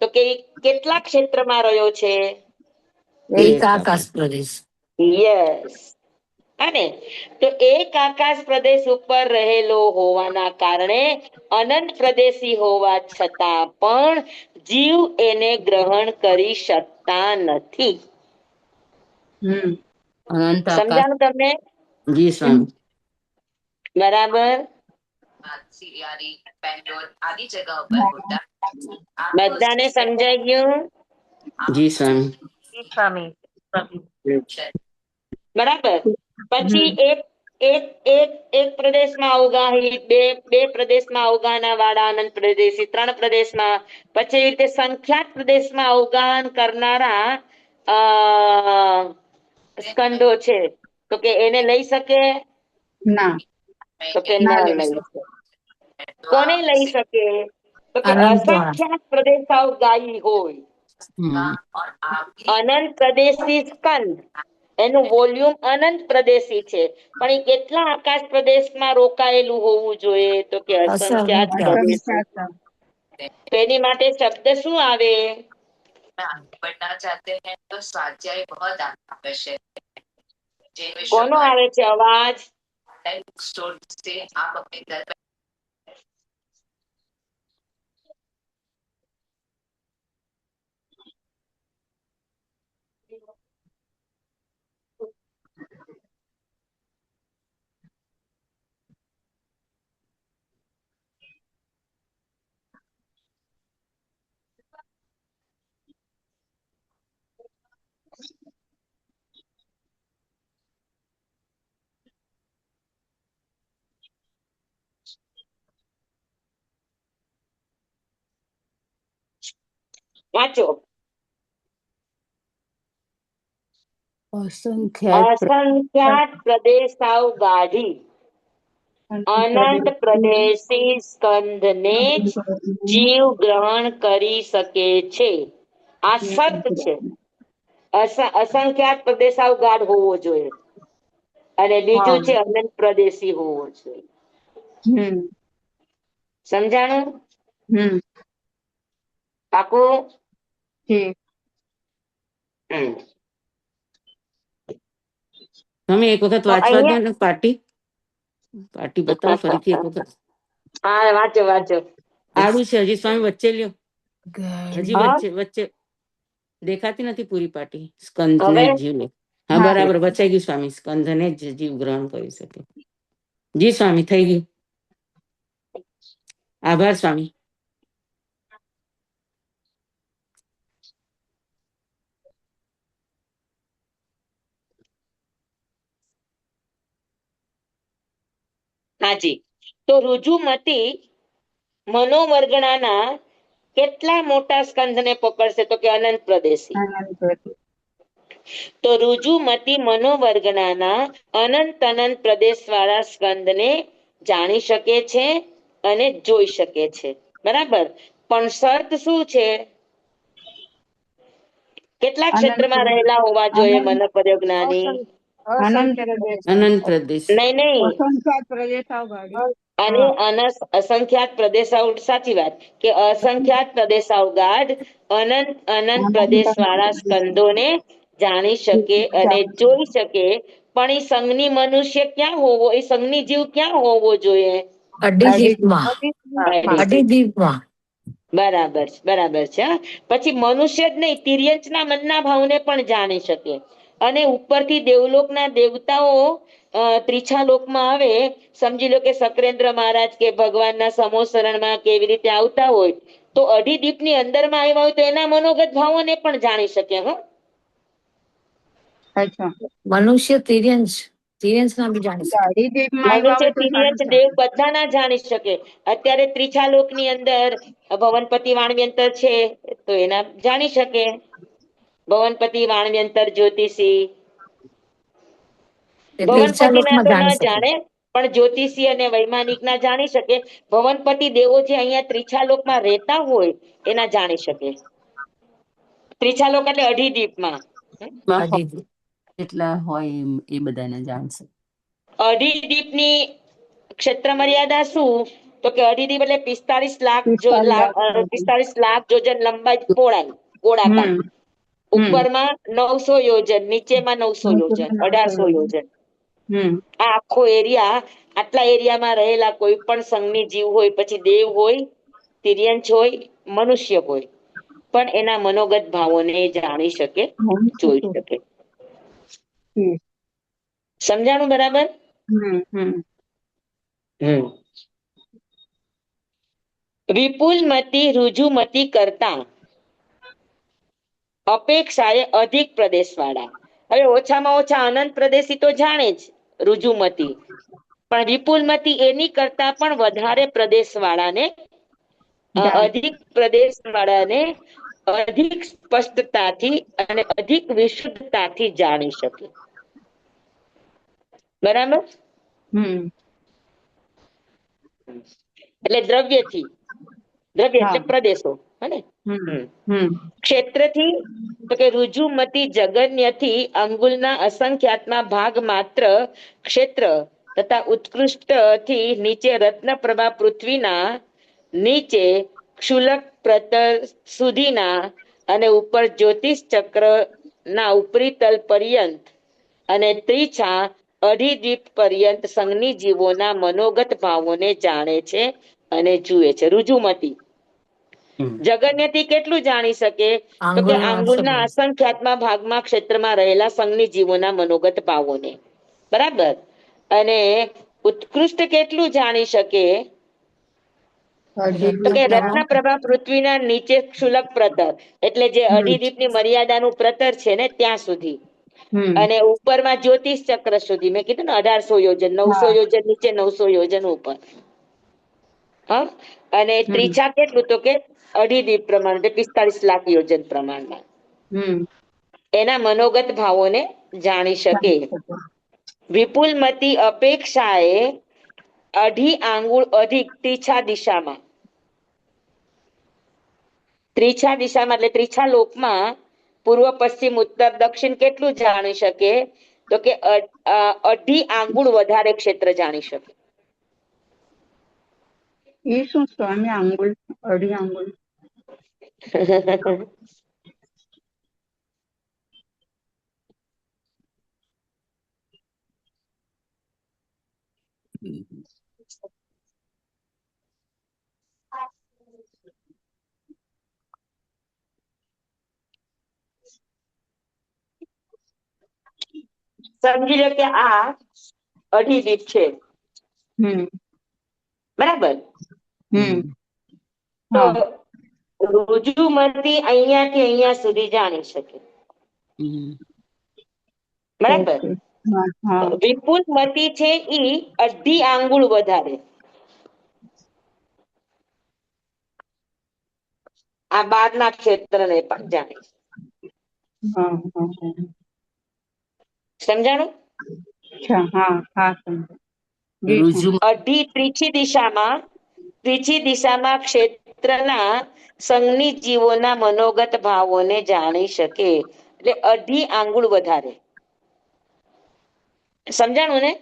C: તો કે કેટલા ક્ષેત્રમાં રહ્યો છે?
A: એક આકાશ પ્રદેશ.
C: યસ. અને તો એક આકાશ પ્રદેશ ઉપર રહેલો હોવાના કારણે અનંત પ્રદેશી હોવા છતાં પણ જીવ એને ગ્રહણ કરી શકતા નથી.
B: હમ
E: અનંત આકાશ.
C: સમજાણું તમને?
E: જી સ્વામી.
C: બરાબર. બધાને સમજાઈ ગયું?
E: જી સ્વામી. જી સ્વામી.
C: બરાબર. પછી
B: હમ
C: એક એક એક એક પ્રદેશમાં અવગાહી, બે પ્રદેશમાં અવગાહના વાળા અનંત પ્રદેશી, 3 પ્રદેશમાં, પછી એવી રીતે સંખ્યાત પ્રદેશમાં અવગાહન કરનારા અ સ્કંદો છે. તો કે એને લઈ શકે?
B: ના.
C: તો કે
B: ના
C: ના
B: લઈ
C: લઈ
B: શકે.
C: શકે. કોને લઈ શકે? તો કે
A: અનંત વાળા.
C: અસંખ્યાત પ્રદેશ અવગાહી હોય,
E: હમ
C: અનંત પ્રદેશી સ્કંદ, એનું વોલ્યુમ અનંત પ્રદેશી છે, પણ એ કેટલા આકાશ પ્રદેશમાં રોકાયેલું હોવું જોઈએ? તો કે અસંખ્યાત
A: અસંખ્યાત.
C: પ્રદેશી.
B: અસંખ્યાત.
C: તો એની માટે શબ્દ શું આવે? કોનો આવે છે અવાજ? વાંચો.
E: અસંખ્યાત
C: અસંખ્યાત પ્રદેશ અવગાહી. અનંત પ્રદેશી સ્કંદને જ જીવ ગ્રહણ કરી શકે છે. આ શર્ત છે. અસંખ્યાત પ્રદેશાવગાઢ હોવો જોઈએ અને બીજું છે અનંત પ્રદેશી હોવો જોઈએ. સમજાણું? પાકું?
E: તમે એક વખત
C: તો
E: વાંચવા દો
C: અહીંયા
E: ને પાટી બતાવો ફરીથી એક વખત.
C: હા, વાંચો વાંચો.
E: આડું છે હજી સ્વામી, વચ્ચે લ્યો. હજી
C: હા?
E: વચ્ચે દેખાતી નથી પૂરી પાટી. સ્કંદ ને
C: હવે
E: જીવ લે. હા, બરાબર વચાઈ ગયું સ્વામી. સ્કંદ ને જ જીવ ગ્રહણ કરી શકે. જી સ્વામી, થઈ ગયું. આભાર સ્વામી.
C: હાજી. તો રુજુમતી મનોવર્ગણાના કેટલા મોટા સ્કંદને પકડશે? તો કે અનંત પ્રદેશી. તો રુજુમતી મનોવર્ગણાના અનંત પ્રદેશ વાળા સ્કંદને જાણી શકે છે અને જોઈ શકે છે. બરાબર. પણ શરત શું છે? કેટલા ક્ષેત્રમાં રહેલા હોવા જોઈએ મનોપર્યજ્ઞાની?
E: અનંત પ્રદેશ.
C: નહીં.
B: અસંખ્યાત પ્રદેશ
C: અને અસંખ્યાત પ્રદેશાવ, સાચી વાત, કે અસંખ્યાત પ્રદેશાવગાઢ અનંત પ્રદેશ વાળા સ્કંદોને જાણી શકે અને જોઈ શકે. પણ એ સંઘની મનુષ્ય ક્યાં હોવો, એ સંઘની જીવ ક્યાં હોવો જોઈએ?
F: અઢી.
C: બરાબર બરાબર છે. પછી મનુષ્ય જ નહીં, તિર્યંચના મનના ભાવને પણ જાણી શકે. અને ઉપરથી દેવલોકના દેવતાઓ ત્રીછા લોકમાં આવે. સમજી લો કે સક્રેન્દ્ર મહારાજ કે ભગવાનના સમોસરણમાં કેવી રીતે આવતા હોય, તો અઢી દીપની અંદરમાં આવ્યા હોય તો એના મનોગત ભાવોને પણ જાણી શકે.
F: મનુષ્ય તિર્યંશ ના બી જાણી શકે.
C: મનુષ્ય તિર્યંચ દેવ બધાના જાણી શકે. અત્યારે ત્રીછા લોકની અંદર ભવનપતિ વાણવ્યંતર છે તો એના જાણી શકે. ભવનપતિ વાણવ્યંતર જ્યોતિષી. ભવનપતિ ના તો ના જાણે, પણ જ્યોતિષી અને વૈમાનિક ના જાણી શકે. ભવનપતિ દેવો જે અહીંયા ત્રિછાલોકમાં રહેતા હોય એના જાણી શકે. ત્રિછાલોક એટલે અઢી દીપમાં
E: કેટલા હોય એ બધાને જાણશે.
C: અઢી દીપની ક્ષેત્ર મર્યાદા શું? તો કે અઢી દીપ એટલે 45 લાખ જોજન લંબાઈ પહોળાઈ ગોળાકાર. ઉપરમાં 900 યોજન, નીચેમાં 900 યોજન, 1800 યોજન. આ આખો એરિયા, આટલા એરિયામાં રહેલા કોઈ પણ સંઘની જીવ હોય, પછી દેવ હોય, તિર્યંચ હોય, મનુષ્ય હોય, પણ એના મનોગત ભાવોને જાણી શકે, જોઈ શકે. સમજાણું બરાબર? વિપુલમતી રુજુમતી કરતા અપેક્ષાએ અધિક પ્રદેશ વાળા. હવે ઓછામાં ઓછા અનંત પ્રદેશી તો જાણે જ રુજુમતી, પણ વિપુલમતી એની કરતા પણ વધારે પ્રદેશ વાળાને, અધિક પ્રદેશ વાળાને અધિક સ્પષ્ટતાથી અને અધિક વિશુદ્ધતાથી જાણી શકે. બરાબર? એટલે દ્રવ્ય એટલે પ્રદેશો. હે? ક્ષેત્રથી તો કે રુજુમતી જગન્યથી અંગુલના અસંખ્યાતમાં ભાગ માત્ર ક્ષેત્ર તથા ઉત્કૃષ્ટ થી નીચે રત્નપ્રભા પૃથ્વીના નીચે ક્ષુલક પ્રતર સુધીના અને ઉપર જ્યોતિષ ચક્ર ના ઉપરી તલ પર્યંત અને ત્રીછા અઢી દીપ પર્યંત સંઘની જીવોના મનોગત ભાવોને જાણે છે અને જુએ છે. રુજુમતી જગન્યથી કેટલું જાણી શકે? તો કે આંગુલના અસંખ્યાતમાં ભાગમાં ક્ષેત્રમાં રહેલા સંઘની જીવોના મનોગત ભાવોને. બરાબર. અને ઉત્કૃષ્ટ કેટલું જાણી શકે? તો કે રત્નપ્રભા પૃથ્વીના નીચે ક્ષુલક પ્રતર, એટલે જે અઢી દીપની મર્યાદાનું પ્રતર છે ને ત્યાં સુધી, અને ઉપરમાં જ્યોતિષ ચક્ર સુધી. મેં કીધું ને 1800 યોજન, 900 યોજન નીચે, 900 યોજન ઉપર. અને ત્રીછા કેટલું? તો કે અઢી દીપ પ્રમાણ, 45 લાખ યોજન પ્રમાણમાં એના મનોગત ભાવોને જાણી શકે. વિપુલમતી અપેક્ષાએ અઢી આંગુળ અધિક ત્રીછા દિશામાં એટલે ત્રીછા લોકમાં પૂર્વ પશ્ચિમ ઉત્તર દક્ષિણ કેટલું જાણી શકે? તો કે અઢી આંગુળ વધારે ક્ષેત્ર જાણી શકે.
B: એ શું સ્વામી આંગુલ, અઢી આંગુલ?
C: સમજી લો કે આ અઢી દીપ છે,
B: હમ
C: બરાબર? તો
B: હા
C: રુજુમતી અહીંયાથી અહીંયા સુધી જાણી શકે, બરાબર?
B: ઓકે. હા હા
C: વિપુલ મતી છે ઈ અઢી આંગુળ વધારે. આ બારના ક્ષેત્રને પણ જાણે.
B: હા હા
C: સમજાણું?
B: અચ્છા, હા હા સમજાય. જી
C: અઢી ત્રીછી દિશામાં ક્ષેત્રના સંગની જીવોના મનોગત ભાવોને જાણી શકે. એટલે અઢી આંગુળ વધારે. સમજાણું ને?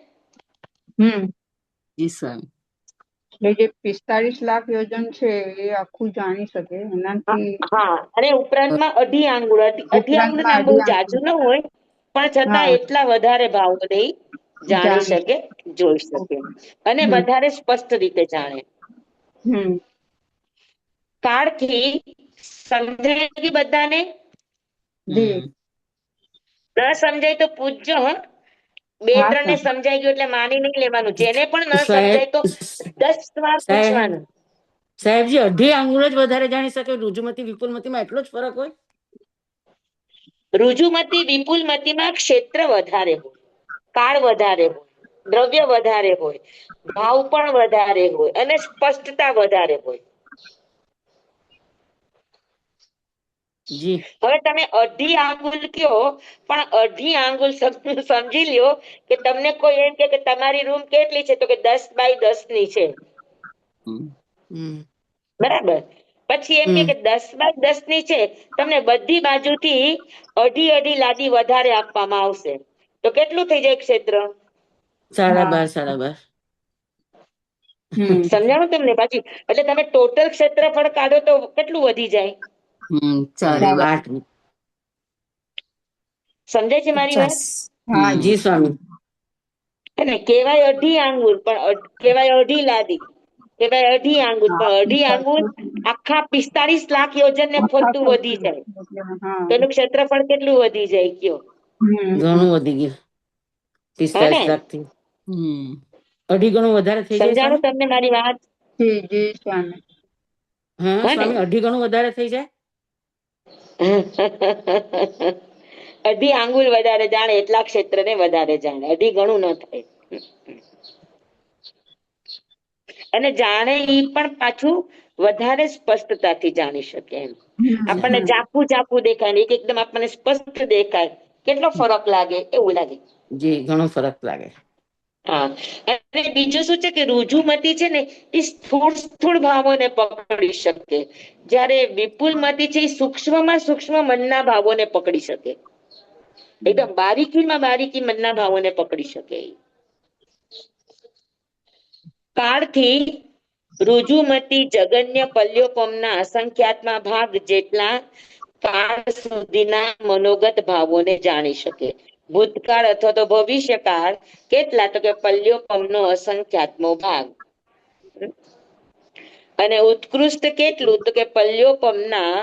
B: એટલે જે 45 લાખ યોજન છે એ આખું જાણી શકે એનાથી
C: હા, અને ઉપરાંતમાં અઢી આંગુળ ના
B: ઉપરાંતમાં
C: બહુ
B: અઢી
C: જાજુ
B: આંગળી.
C: ન હોય, પણ છતાં
B: હા
C: એટલા વધારે ભાવોને જાણી
B: જાણી
C: શકે, જોઈ શકે, અને
B: હમ
C: વધારે સ્પષ્ટ રીતે જાણે.
B: હમ
C: કાળથી સમજાય બધાને?
B: જી
C: ન સમજાય તો પૂછજો. બે
B: હા
C: ત્રણ ને
B: સર.
C: સમજાઈ ગયું એટલે માની નહીં લેવાનું. જેને પણ ન
E: સાહેબ
C: સમજાય તો 10 વાર
E: સાહેબ
C: પૂછવાનું.
E: સાહેબજી, અઢી આંગુળ જ વધારે જાણી શકે? રુજુમતી વિપુલમતીમાં એટલો જ ફરક હોય?
C: રુજુમતી વિપુલમતીમાં ક્ષેત્ર વધારે હોય, કાળ વધારે હોય, દ્રવ્ય વધારે હોય, ભાવ પણ વધારે હોય, અને સ્પષ્ટતા વધારે હોય.
E: જી
C: હવે તમે અઢી આંગુલ કયો, પણ અઢી આંગુલ સમજી લ્યો કે તમને કોઈ એમ કે તમારી રૂમ કેટલી છે, તો કે 10 બાય 10 ની છે, બરાબર? પછી એમ કે 10 બાય 10 ની છે, તમને બધી બાજુથી અઢી અઢી લાદી વધારે આપવામાં આવશે, તો કેટલું થઈ જાય ક્ષેત્ર?
E: 12.5 12.5.
B: હમ
C: સમજાણું તમને? પાછી એટલે તમે ટોટલ ક્ષેત્રફળ કાઢો તો કેટલું વધી જાય?
E: 8.
C: સમજાય છે મારી વાત?
B: હા
E: જી સ્વામી.
C: અને કેવાય અઢી આંગુલ, પણ કેવાય અઢી લાદી, કેવાય અઢી આંગુલ, પણ અઢી આંગુલ આખા 45 લાખ યોજન ને
B: આખા
C: ફરતું વધી
B: ફરતું.
C: જાય.
B: એટલે હા
C: તો એનું ક્ષેત્રફળ કેટલું વધી જાય કયો?
E: ઘણું વધી ગયું.
C: હે ને?
E: 45 લાખ થી અઢી ગણું વધારે થઈ જાય
C: સમજાણું
E: સ્વામી?
C: તમને મારી વાત?
B: જી જી સ્વામી.
E: હા
C: હે ને?
E: સ્વામી, અઢી ગણું વધારે થઈ જાય?
C: અઢી આંગુલ વધારે જાણે એટલા ક્ષેત્ર ને વધારે જાણે, અઢી ગણું ન થાય. અને જાણે ઈ પણ પાછું વધારે સ્પષ્ટતાથી જાણી શકે એમ. આપણને ઝાંખું ઝાંખું દેખાય ને એક એકદમ આપણને સ્પષ્ટ દેખાય. કેટલો ફરક લાગે, એવું લાગે.
E: જી, ઘણો ફરક લાગે.
C: હા, અને બીજું શું છે કે રુજુમતી છે ને એ સ્થૂળ સ્થૂળ ભાવોને પકડી શકે, જ્યારે વિપુલમતી છે એ સૂક્ષ્મમાં સૂક્ષ્મ મનના ભાવોને પકડી શકે. એકદમ બારીકીમાં બારીકી મનના ભાવોને પકડી શકે. કાળથી રુજુમતી જગન્ય પલ્યોપમના અસંખ્યાતમાં ભાગ જેટલા કાળ સુધીના મનોગત ભાવોને જાણી શકે. ભૂતકાળ અથવા તો ભવિષ્યકાળ કેટલા, તો કે પલ્યોપમનો અસંખ્યાતમો ભાગ. અને ઉત્કૃષ્ટ કેટલું, તો કે પલ્યોપમના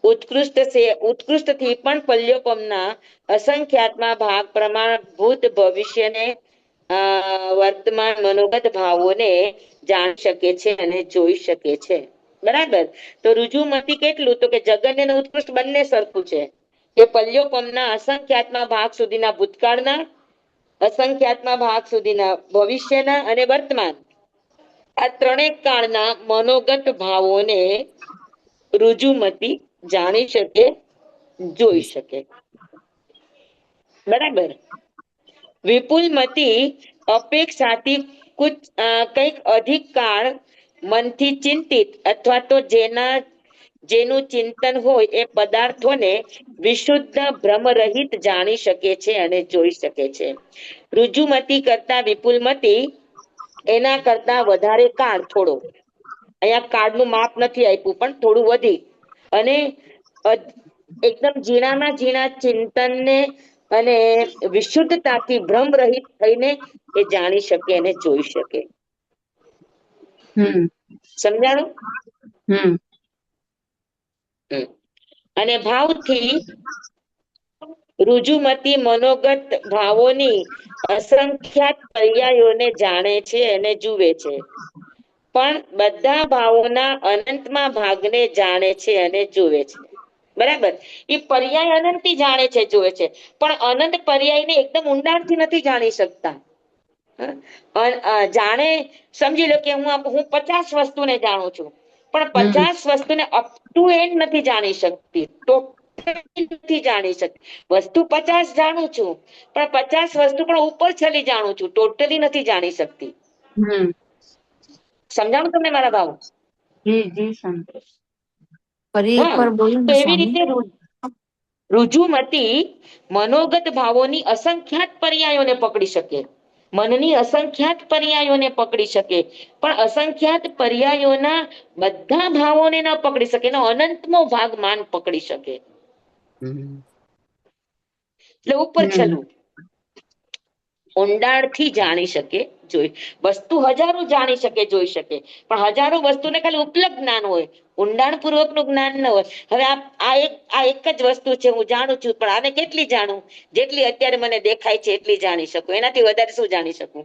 C: ઉત્કૃષ્ટ થી પણ પલ્યોપમના અસંખ્યાતમાં ભાગ પ્રમાણભૂત ભવિષ્યને વર્તમાન મનોગત ભાવોને જાણી શકે છે અને જોઈ શકે છે, બરાબર? તો રુજુમતી કેટલું, તો કે જગન્ય અને ઉત્કૃષ્ટ બંને સરખું છે. કે પલ્યોપમના અસંખ્યાતમાં ભાગ સુધીના ભૂતકાળના, અસંખ્યાતમાં ભાગ સુધીના ભવિષ્યના, અને વર્તમાન, આ ત્રણેય કાળના મનોગત ભાવોને રુજુમતી જાણી શકે, જોઈ શકે, બરાબર? વિપુલમતી અપેક્ષાથી કંઈક અધિક કાળ મનથી ચિંતિત અથવા તો જેનું ચિંતન હોય એ પદાર્થોને વિશુદ્ધ ભ્રમરહિત જાણી શકે છે અને જોઈ શકે છે. ઋજુમતી કરતા વિપુલમતી એના કરતા વધારે કાળ થોડો, અહીંયા કાળનું માપ નથી આપ્યું પણ થોડું વધી અને એકદમ ઝીણામાં ઝીણા ચિંતનને અને વિશુદ્ધતાથી ભ્રમરહિત થઈને એ જાણી શકે અને જોઈ શકે. સમજાણું? અને ભાવથી ઋજુમતી મનોગત ભાવોની અસંખ્યાત પર્યાયોને જાણે છે અને જુએ છે, પણ બધા ભાવોના અનંતમાં ભાગને જાણે છે અને જુએ છે. બરાબર? એ પર્યાય અનંતથી જાણે છે, જુએ છે, પણ અનંત પર્યાયને એકદમ ઊંડાણથી નથી જાણી શકતા. જાણે સમજી લો કે હું 50 વસ્તુને જાણું છું, પણ 50 વસ્તુને અપ ટુ એન્ડ નથી જાણી શકતી, નથી જાણી શકતી. વસ્તુ 50 જાણું છું, પણ 50 વસ્તુ પણ ઉપર છેલ્લી જાણું છું, ટોટલી નથી જાણી શકતી. સમજાણું તમને મારા ભાવ?
F: ફરી એકવાર બોલો
C: તો
F: ને
C: એવી
F: સ્વામી.
C: રીતે ઋજુમતી મનોગત ભાવોની અસંખ્યાત પર્યાયોને પકડી શકે, મનની અસંખ્યાત પર્યાયોને પકડી શકે, પણ અસંખ્યાત પર્યાયોના બધા ભાવોને ન પકડી શકે, એનો અનંતમો ભાગ માન પકડી શકે. એટલે ઉપર છેલ્લું ઊંડાણથી જાણી શકે, જોઈ. વસ્તુ હજારો જાણી શકે, જોઈ શકે, પણ હજારો વસ્તુને ખાલી ઉપલબ્ધ જ્ઞાન હોય, ઊંડાણ પૂર્વકનું જ્ઞાન ન હોય. હવે આ એક જ વસ્તુ છે, હું જાણું છું, પણ આને કેટલી જાણું? જેટલી અત્યારે મને દેખાય છે એટલી જાણી શકું, એનાથી વધારે શું જાણી શકું?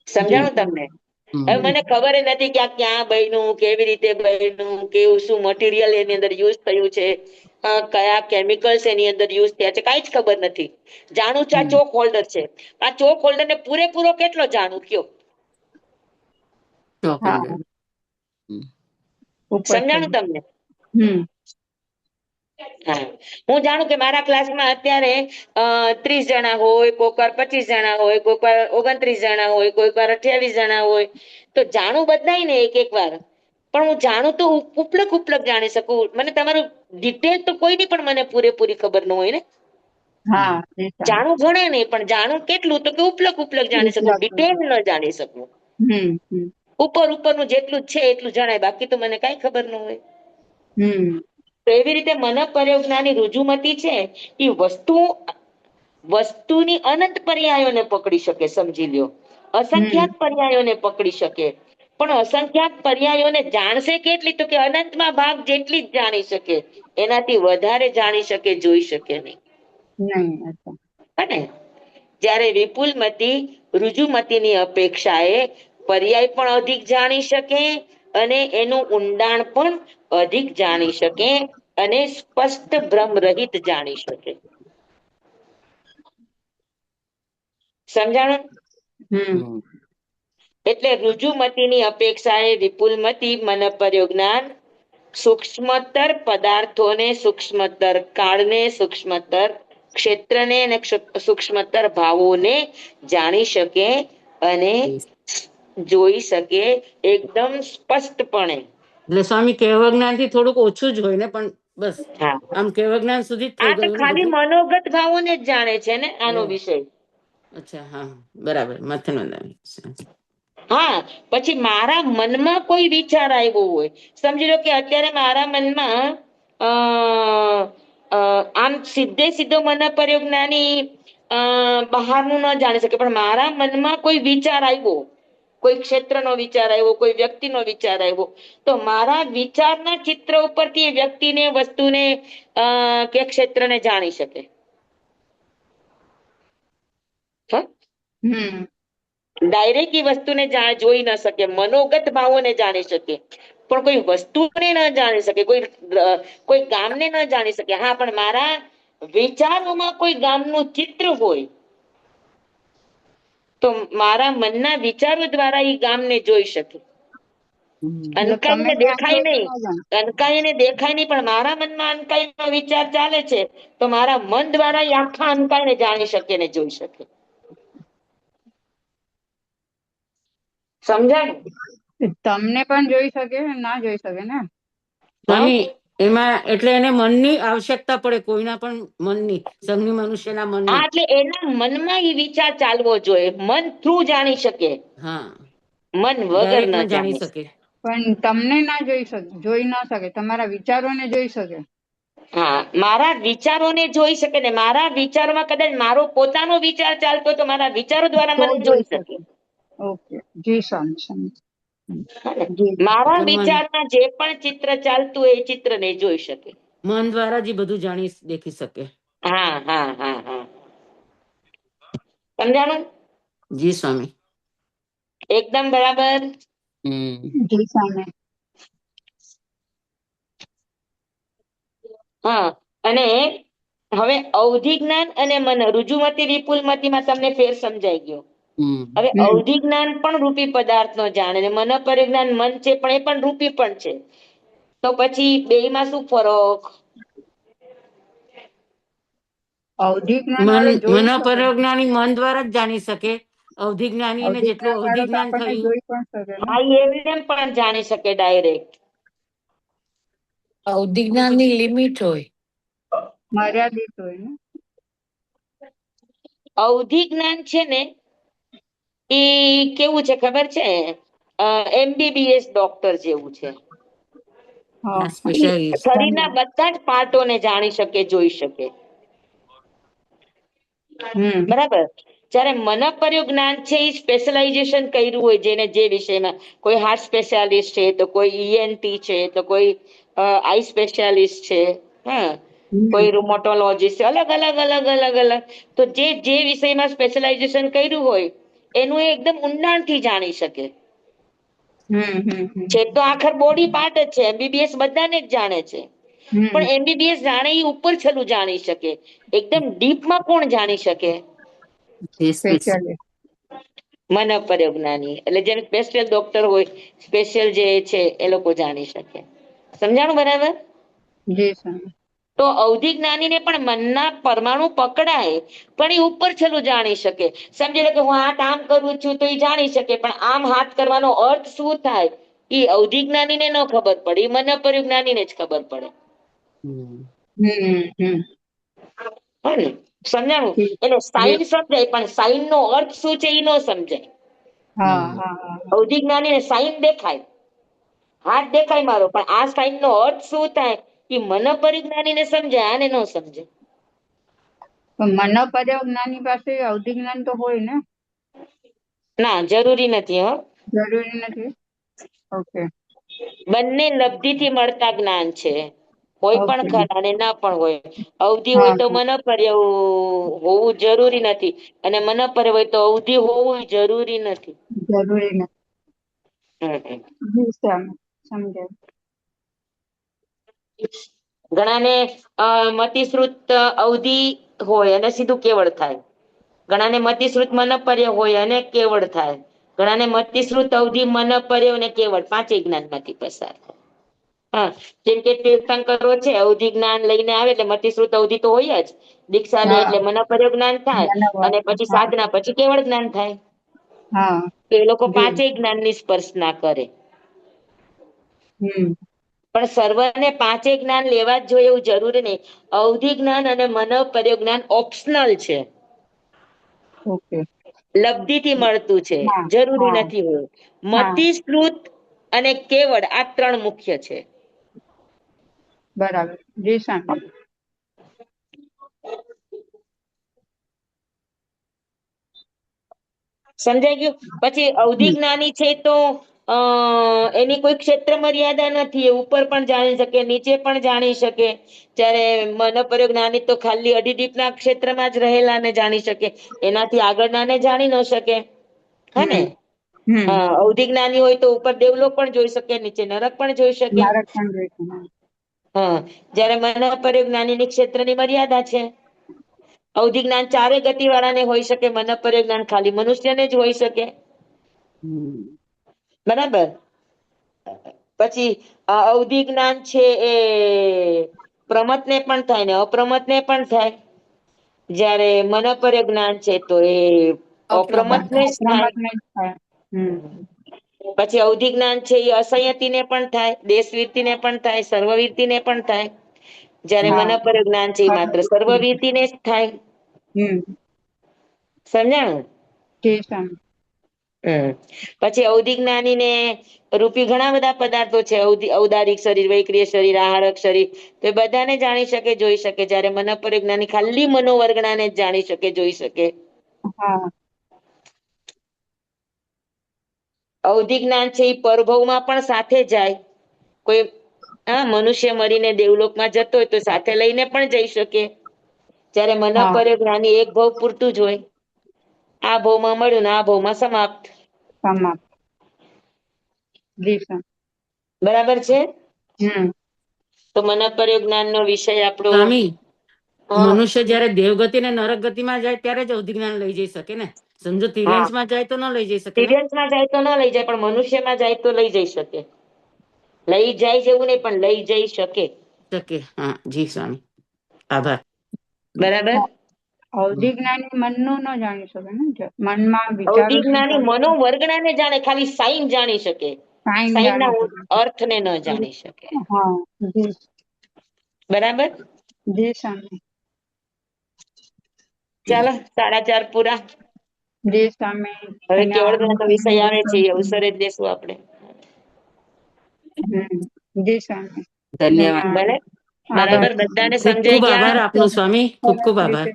C: સમજાણું તમને? હવે મને ખબર નથી કે આ ક્યાં બન્યું, કેવી રીતે બન્યું, કેવું શું મટીરિયલ એની અંદર યુઝ થયું છે, કયા કેમિકલ્સ એની અંદર યુઝ થયા છે, કઈ જ ખબર નથી. જાણું છું આ ચોક હોલ્ડર છે, આ ચોક હોલ્ડર ને પૂરેપૂરો કેટલો જાણું કયો? સમજાણું તમને? હા, હું જાણું કે મારા ક્લાસમાં અત્યારે 30 જણા હોય, કોઈક વાર 25 જણા હોય, કોઈક વાર 29 જણા હોય, કોઈક વાર 28 જણા હોય, તો જાણું બદલાય ને એક વાર, પણ હું જાણું તો ઉપલક જાણી શકું. મને તમારું ડિટેલ તો કોઈ ની પણ મને પૂરેપૂરી ખબર ન હોય ને. જાણું ઘણે નહીં, પણ જાણું કેટલું તો કે ઉપલક જાણી શકું, ડિટેલ ન જાણી શકું. ઉપરનું જેટલું છે એટલું જણાય, બાકી તો મને કઈ ખબર ન હોય. તો એવી રીતે મનઃપર્યોજ્ઞાની ઋજુમતી છે એ વસ્તુની અનંત પર્યાયોને પકડી શકે, સમજી લ્યો. અસંખ્યાત પર્યાયોને પકડી શકે, પણ અસંખ્યાત પર્યાયોને જાણશે કેટલી? તો કે અનંતમાં ભાગ જેટલી જ જાણી શકે, એનાથી વધારે જાણી શકે, જોઈ શકે નહીં. જ્યારે વિપુલમતી ઋજુમતીની અપેક્ષાએ પર્યાય પણ અધિક જાણી શકે અને એનું ઊંડાણ પણ અધિક જાણી શકે અને સ્પષ્ટ ભ્રમ રહિત જાણી શકે. સમજાણું? એટલે ઋજુમતીની અપેક્ષાએ વિપુલમતી મનઃપર્યોજ્ઞાન સૂક્ષ્મતર પદાર્થોને, સૂક્ષ્મતર કાળને, સૂક્ષ્મતર ક્ષેત્રને અને સૂક્ષ્મતર ભાવોને જાણી શકે અને જોઈ શકે એકદમ સ્પષ્ટપણે.
E: એટલે સ્વામી કેવળ જ્ઞાન થી થોડુંક ઓછું જ હોય ને, પણ બસ
C: હા,
E: આમ કેવળ જ્ઞાન સુધી જ થઈ
C: આ તો
E: ગયું ને
C: ખાલી
E: બધું.
C: મનોગત ભાવોને જ જાણે છે ને આનો વિષય.
E: અચ્છા, હા, બરાબર. મથન.
C: હા, પછી મારા મનમાં કોઈ વિચાર આવ્યો હોય, સમજી લો કે અત્યારે મારા મનમાં આમ સીધો મનઃપર્યોજ્ઞાની બહારનું ન જાણી શકે, પણ મારા મનમાં કોઈ વિચાર આવ્યો, કોઈ ક્ષેત્રનો વિચાર આવ્યો, કોઈ વ્યક્તિનો વિચાર આવ્યો, તો મારા વિચારના ચિત્ર ઉપરથી એ વ્યક્તિને, વસ્તુને કે ક્ષેત્રને જાણી શકે. ડાયરેક્ટ એ વસ્તુને જોઈ ન શકે, મનોગત ભાવોને જાણી શકે, પણ કોઈ વસ્તુને ન જાણી શકે, કોઈ ગામને ન જાણી શકે. હા, પણ મારા વિચારોમાં કોઈ ગામનું ચિત્ર હોય તો મારા મનના વિચારો દ્વારા એ ગામને જોઈ શકે. અનકાઈને દેખાય નહીં, પણ મારા મનમાં અનકાઈનો વિચાર ચાલે છે, તો મારા મન દ્વારા આખા અનકાઈને જાણી શકે ને જોઈ શકે. સમજાણું?
B: તમને પણ જોઈ શકે ના જોઈ શકે ને.
E: સ્વામી એમાં એટલે એને મનની આવશ્યકતા પડે, કોઈના પણ મનની, સંઘની મનુષ્યના
C: હા,
E: મનની.
C: એટલે એના મનમાં એ વિચાર ચાલવો જોઈએ, મન થ્રુ જાણી શકે,
E: હા,
C: મન વગર
E: ડાયરેક્ટ
C: ન
E: ન જાણી
C: જાણી શકે.
B: પણ તમને ના જોઈ શકે, જોઈ ના શકે, તમારા વિચારોને જોઈ શકે.
C: હા, મારા વિચારોને જોઈ શકે ને, મારા વિચારોમાં કદાચ મારો પોતાનો વિચાર ચાલતો હોય તો મારા વિચારો દ્વારા
B: તો
C: મને
B: જોઈ
C: જોઈ શકે.
B: ઓકે, જી સ્વામી સમજ.
C: હા ને?
B: જી
C: મારા
E: એટલે
C: વિચારમાં જે પણ ચિત્ર ચાલતું હોય એ ચિત્રને જોઈ શકે.
E: મન દ્વારા જ ઈ બધું જાણી દેખી શકે.
C: હા હા હા હા, સમજાણું?
E: જી સ્વામી.
C: એકદમ બરાબર.
B: જી સ્વામી.
C: હા, અને હવે અવધિ જ્ઞાન અને મન, રુજુમતી વિપુલમતીમાં તમને ફેર સમજાઈ ગયો. હવે અવધિ જ્ઞાન પણ રૂપી પદાર્થ નો જાણે, ને મન પરિજ્ઞાન મન છે પણ એ પણ રૂપી પણ છે. તો પછી બેયમાં શું ફરક?
B: અવધિ જ્ઞાન વાળો જોઈ શકે,
E: મનોપરજ્ઞાની મન દ્વારા જ જાણી શકે. અવધિ જ્ઞાનીને
B: અવધિ
E: જેટલું
B: જ્ઞાન
E: અવધિ
B: વાળો તો
E: જ્ઞાન
B: આપણને
E: થયું.
B: જોઈ પણ શકે ને.
C: હા, એમને પણ જાણી શકે ડાયરેક્ટ.
F: અવધિ જ્ઞાનની લિમિટ હોય.
B: મર્યાદિત હોય ને.
C: અવધિ જ્ઞાન છે ને એ કેવું છે ખબર છે? MBBS ડોક્ટર જેવું છે.
B: હા,
E: સ્પેશિયાલિસ્ટ.
C: શરીરના બધા જ પાર્ટોને જાણી શકે, જોઈ શકે. બરાબર. જયારે મનપર્યું જ્ઞાન છે એ સ્પેશિયલાઇઝેશન કર્યું હોય, જેને જે વિષયમાં, કોઈ હાર્ટ સ્પેશિયાલિસ્ટ છે, તો કોઈ ENT છે, તો કોઈ આઈ સ્પેશિયાલિસ્ટ છે, હા, કોઈ રૂમોટોલોજીસ્ટ છે, અલગ અલગ અલગ અલગ અલગ. તો જે જે વિષયમાં સ્પેશિયલાઇઝેશન કર્યું હોય એનું એ એકદમ ઊંડાણથી જાણી શકે. છે તો આખર બોડી પાર્ટ જ છે, MBBS બધાને જ જાણે છે. પણ MBBS જાણે એ ઉપર છેલ્લું જાણી શકે, એકદમ ડીપમાં કોણ જાણી શકે?
B: સ્પેશિયલી.
C: મનોપરજ્ઞાની, એટલે જેમ સ્પેશિયલ ડોક્ટર હોય, સ્પેશિયલ જે છે એ લોકો જાણી શકે. સમજાણું બરાબર?
B: જી સ્વામી.
C: તો અવધિ જ્ઞાનીને પણ મનના પરમાણુ પકડાય પણ એ ઉપર છેલ્લું જાણી શકે. સમજી લો કે હું આ કામ કરું છું તો એ જાણી શકે, પણ આમ હાથ કરવાનો અર્થ શું થાય એ અવધિ જ્ઞાનીને ન ખબર પડે, એ મનોપરજ્ઞાનીને જ ખબર પડે. હે ને? સમજાણું? એટલે સાઈન સમજાય પણ સાઈન નો અર્થ શું છે એ ન સમજાય.
B: હા હા હા.
C: અવધિ જ્ઞાનીને સાઈન દેખાય, હાથ દેખાય મારો, પણ આ સાઈન નો અર્થ શું થાય એ મનોપરજ્ઞાનીને સમજાય, આને ન સમજાય.
B: મનોપરજ્ઞાની પાસે અવધિ જ્ઞાન તો હોય ને?
C: ના, જરૂરી નથી. હો,
B: જરૂરી નથી. ઓકે
C: બંને લબ્ધિથી મળતા જ્ઞાન છે. હોય પણ
B: ઓકે.
C: ખરા અને ના પણ હોય. અવધિ હોય
B: હા
C: તો મનોપર્ય હોવું જરૂરી નથી, અને મનોપર્ય હોય તો અવધિ હોવું જરૂરી નથી.
B: જરૂરી નથી.
C: હમ.
B: જી સ્વામી, સમજાય.
C: ઘણાને મતિશ્રુત અવધિ હોય અને સીધું કેવળ થાય. ઘણાને મતિશ્રુત મનોપર્ય હોય અને કેવળ થાય. ઘણાને મતિશ્રુત અવધિ મનોપર્ય અને કેવળ, પાંચેય જ્ઞાન માંથી પસાર થાય. હા, જેમ કે તીર્થંકરો છે, અવધિ જ્ઞાન લઈને આવે એટલે મતિશ્રુત અવધિ તો હોય જ. દીક્ષા લે એટલે
B: હા
C: મનોપર્ય જ્ઞાન થાય, અને
B: મનોવર
C: પછી
B: હા
C: સાધના, પછી કેવળ જ્ઞાન થાય.
B: હા.
C: તો એ લોકો
B: જી.
C: પાંચેય જ્ઞાનની સ્પર્શના કરે.
B: હમ.
C: પણ સર્વને પાંચેય જ્ઞાન લેવા જ જોઈએ એવું જરૂરી નહીં. અવધિ જ્ઞાન અને મનોપર્ય જ્ઞાન ઓપ્શનલ છે.
B: ઓકે.
C: લબ્ધિથી મળતું છે,
B: હા
C: જરૂરી
B: હા
C: નથી હોયું.
B: હા
C: મતિશ્રુત અને કેવળ આ ત્રણ મુખ્ય છે.
B: બરાબર. જી સ્વામી.
C: સમજાઈ ગયું? પછી અવધિ જ્ઞાની છે તો એની કોઈ ક્ષેત્ર મર્યાદા નથી, એ ઉપર પણ જાણી શકે, નીચે પણ જાણી શકે. જ્યારે મનોપર્ય જ્ઞાની તો ખાલી અઢિદીપના ક્ષેત્રમાં જ રહેલા ને જાણી શકે. એનાથી આગળના ને જાણી ન શકે. હે ને?
B: હમ હમ
C: અવધિ જ્ઞાની હોય તો ઉપર દેવલોક પણ જોઈ શકે, નીચે નરક પણ જોઈ શકે.
B: મારા પણ જોઈતું.
C: હા, જયારે મનોપર્ય જ્ઞાનીની ક્ષેત્રની મર્યાદા છે. અવધિ જ્ઞાન ચારે ગતિ વાળાને હોઈ શકે, મનોપર્ય જ્ઞાન ખાલી મનુષ્યને જ હોઈ શકે. બરાબર. પછી અવધિ જ્ઞાન છે એ પ્રમતને પણ થાય ને અપ્રમતને પણ થાય. જયારે મનોપર્ય જ્ઞાન છે તો એ અપ્રમતને જ થાય.
B: અપ્રમાદ નહીં થાય. હમ
C: પછી અવધિ જ્ઞાન છે એ અસંયતિને પણ થાય, દેશવીરતીને પણ થાય, સર્વવીરતીને પણ થાય. જ્યારે
B: હા.
C: મનપર જ્ઞાન છે એ માત્ર સર્વવીરતીને જ થાય.
B: હમ.
C: સમજાણું?
B: જી સ્વામી.
C: પછી અવધિ જ્ઞાની ને રૂપી ઘણા બધા પદાર્થો છે. ઔદારિક શરીર, વૈક્રિય શરીર, આહારક શરીર, તો એ બધાને જાણી શકે, જોઈ શકે. જ્યારે મનપર જ્ઞાની ખાલી મનોવર્ગણાને જ જાણી શકે, જોઈ શકે.
B: હા.
C: અવધિ જ્ઞાન છે એ પરભવમાં પણ સાથે જાય. કોઈ મનુષ્ય મરીને દેવલોકમાં જતો હોય તો સાથે લઈને પણ જઈ શકે. જ્યારે
B: હા.
C: મનપર જ્ઞાની એક ભવ પૂરતું જ હોય. આ ભવમાં મળ્યું ને આ ભવમાં સમાપ્ત.
B: સમાપ્ત. જી સ્વામી.
C: બરાબર છે?
B: હમ.
C: તો મનપર જ્ઞાન નો વિષય આપણો
E: સ્વામી, મનુષ્ય જયારે દેવગતિ ને નરક ગતિમાં જાય ત્યારે જ અવધિ જ્ઞાન લઈ જઈ શકે ને. સમજો
C: હા,
E: તિર્યંશમાં જાય તો ન લઈ જઈ શકે ને.
C: તિર્યંશમાં જાય તો ન લઈ જાય, પણ મનુષ્યમાં જાય તો લઈ જઈ શકે. લઈ જાય જેવું નહીં, પણ લઈ જઈ શકે.
E: શકે. હા જી સ્વામી, આભાર.
C: બરાબર.
B: અવધિ જ્ઞાની મનનું ન જાણી શકે ને, મનમાં
C: અવધિ
B: વિચારો શું
C: જ્ઞાની
B: ચાલે છે,
C: મનોવર્ગણાને જાણે, ખાલી સાઈન જાણી શકે,
B: સાઈન
C: સાઈન ના
B: જાણી શકે.
C: અર્થને ન જાણી શકે.
B: હા. જી.
C: બરાબર.
B: જી સ્વામી.
C: ચાલો 4:30 પૂરા.
B: જી સ્વામી.
C: હવે
B: અને
C: કેવળ
B: આનંદ
C: નો વિષય આવે છે એ અવસરે જ દેશું આપણે.
B: જી સ્વામી.
E: ધન્યવાદ.
C: ભલે.
B: આભાર.
C: બરાબર, બધાને
E: ખૂબ
C: સમજાઈ
E: ખૂબ
C: ગયા?
E: આભાર આપનો સ્વામી, ખૂબ ખૂબ આભાર.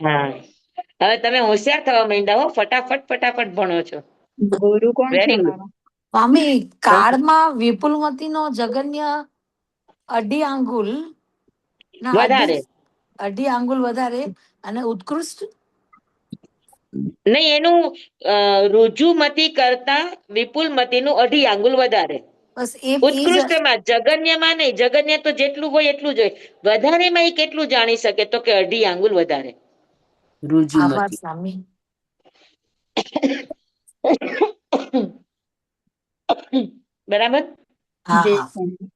C: હા, હવે તમે હોશિયાર થવા માંડ્યા હો, ફટાફટ ફટાફટ ભણો છો.
B: ગુરુ કોણ છે
C: વેરી ગુડ.
B: મારા?
F: સ્વામી, કાળમાં વિપુલમતીનો જગન્ય અઢી આંગુલ ના
C: વધારે
F: અઢી આંગુલ વધારે અને ઉત્કૃષ્ટ
C: નહીં, એનું રુજુમતી કરતા વિપુલમતીનું 2.5 આંગુલ વધારે.
F: બસ એ
C: ઉત્કૃષ્ટમાં, જગન્યમાં નહીં. જગન્ય તો જેટલું હોય એટલું જ હોય. વધારેમાં એ કેટલું જાણી શકે? તો કે 2.5 આંગુલ વધારે.
F: આભાર
E: રુજુમતી.
F: સ્વામી.
C: બરાબર.
F: હા
B: જી
F: હા.
B: સ્વામી.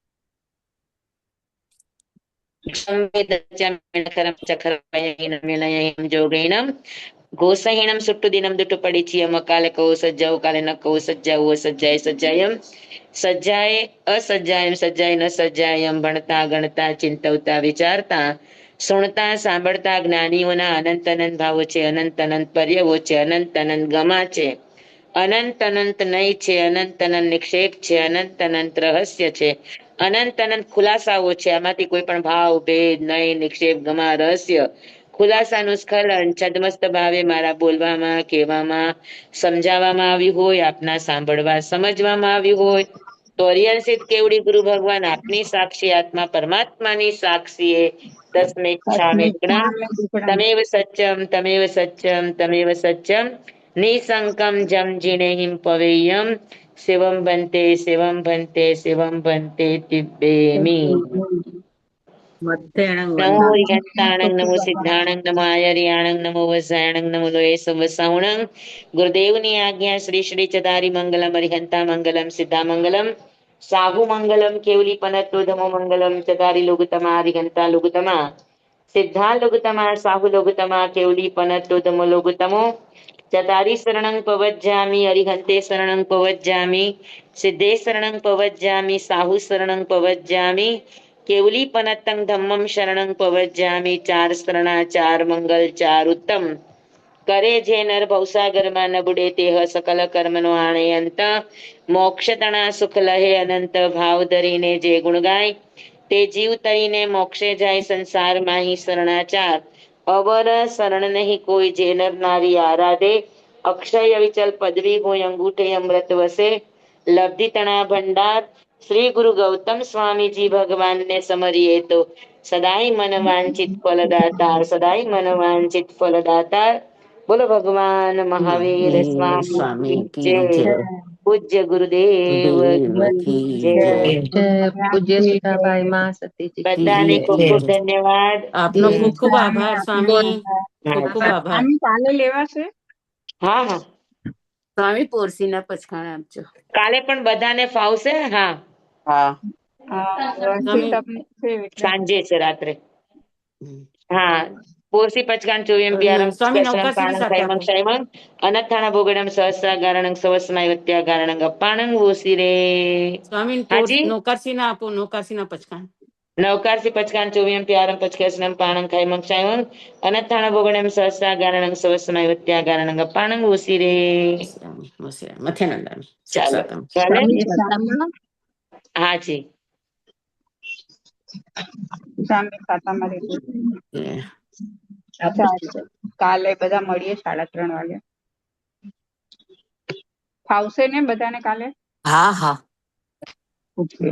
C: ഘോഷഹീനം സുട്ടുദിനം ദുട്ടു പഠിച്ചിയം കാലെ കോ സജ്ജാവു കാലെ ന കോ സജ്ജാവു સજ્જાય સજ્જાયમ સજ્જાય અસજ્જાયમ સજ્જાય ન સજ્જાયમ ભણતા ગણતા ચિંતવતા વિચારતા સુણતા સાંભળતા જ્ઞાનીઓના અનંત અનંત ભાવો છે, અનંત અનંત પર્યવો છે, અનંત અનંત ગમા છે, અનંત અનંત નય છે, અનંત અનંત નિક્ષેપ છે, અનંત અનંત રહસ્ય છે, અનંત અનંત ખુલાસાઓ છે. આમાંથી કોઈ પણ ભાવ, ભેદ, નય, નિક્ષેપ, ગમા, રહસ્ય, ખુલાસાનું સ્ખલન છદમસ્ત ભાવે મારા બોલવામાં, કહેવામાં, સમજાવવામાં આવ્યું હોય, આપના સાંભળવા સમજવામાં આવ્યું હોય તો અરિયલ કેવડી ગુરુ ભગવાન આપની સાક્ષી આત્મા પરમાત્માની સાક્ષી તસ્મેચ્છામિ તમેવ સત્યમ તમેવ સત્યમ તમેવ સત્યમ નિસંકમ જમ જીણેહિમ પવેયમ શિવમ બનતે શિવમ બનતે શિવમ બનતે તિબ્બેમી. નમો યંતાણંગ નમો સિદ્ધાણંગ નમો આયર્યાણંગ નમો વસાયણંગ નમો લોય સવસાવણંગ. ગુરુદેવની આજ્ઞા શ્રી શ્રી ચદારી મંગલમ અરિહંતા મંગલમ સિદ્ધા મંગલમ સાહુ મંગલમ કેવલી પનતો ધમો મંગલમ ચદારી લોગતમા અરિહંતા લોગતમા સિદ્ધા લોગતમા સાહુ લોગતમા કેવલી પનતો ધમો લોગતમો ચદારી શરણં પવજ્જામિ અરિહંતે શરણં પવજ્જામિ સિદ્ધે શરણં પવજ્જામિ સાહુ શરણં પવજ્જામિ કેવલી પનત્તં ધમ્મં શરણં પવજ્જામિ. 4 શરણા 4 મંગલ 4 ઉત્તમ કરે જે નર ભવસાગરમાં ન બુડે તેહ સકલ કર્મનો આણે અંત મોક્ષ તણા સુખ લહે અનંત ભાવ ધરીને જે ગુણ ગાય તે જીવ તરીને મોક્ષે જાય. સંસાર માહી શરણાચાર અવર શરણ નહીં કોઈ, જે નર નારી આરાધે અક્ષય અવિચલ પદવી હોય, અંગૂઠે અમૃત વસે લબ્ધિ તણા ભંડાર. શ્રી ગુરુ ગૌતમ સ્વામીજી ભગવાનને સમરીએ તો સદાય મન વાંચિત ફલદાતાર, સદાય મન વાંચિત ફલદાતાર. બોલો ભગવાન મહાવીર સ્વામી
E: સ્વામી
C: કી જય.
E: કી જય.
C: પૂજ્ય ગુરુદેવ
E: ગુરુદેવ
C: કી
E: કી
C: જય.
E: જય.
A: પૂજ્ય સુધાભાઈ માં સતીજી કી
C: બધાને ખૂબ
A: જય.
C: ખૂબ ધન્યવાદ.
E: આપનો ખૂબ ખૂબ આભાર સ્વામી, ખૂબ ખૂબ આભાર.
B: સ્વામી કાલે લેવાશે?
C: હા હા,
E: સ્વામી પોરસીના પચખાણ આપજો.
C: કાલે પણ બધાને ફાવશે. હા
E: હા
B: વંચિત
E: સ્વામી.
B: તકલીફ છે એટલે.
C: સાંજે છે, રાત્રે. હા, પોષી પચકાન ચોવીમ પ્યારમ
F: સ્વામી
C: પચકાસનમ
F: નૌકાશ્રી
C: પાણંગ
F: સાથે
C: કાયમંગ
F: આપો.
C: શાયમંગ અનથાણા ભોગડમ સહસ્રાગારણંગ સવસ્માય વત્યાગારણંગ અપાણંગ ઓસી રે.
F: સ્વામી
C: હાજી
F: નૌકાશ્રી ના આપો, નૌકાશ્રી ના પચકાન.
C: નવકારસી પચકાન ચોવીમ પ્યારમ પચકાસનમ પાણંગ કાયમંગ શાયમંગ અનથાણા ભોગડમ સહસ્રાગારણંગ સવસ્માય વત્યાગારણંગ અપાણંગ ઓસી રે.
F: મથેનંદામી સુખ
C: ચાલો
F: સાતમ.
C: ભલે
B: સ્વામી
C: હાજી
B: સ્વામી ખાતામાં રહેતું.
F: એ,
B: ચાલો. કાલે બધા મળીએ 3:30 વાગે. ફાવશે ને બધાને કાલે?
F: હા હા
B: ઓકે.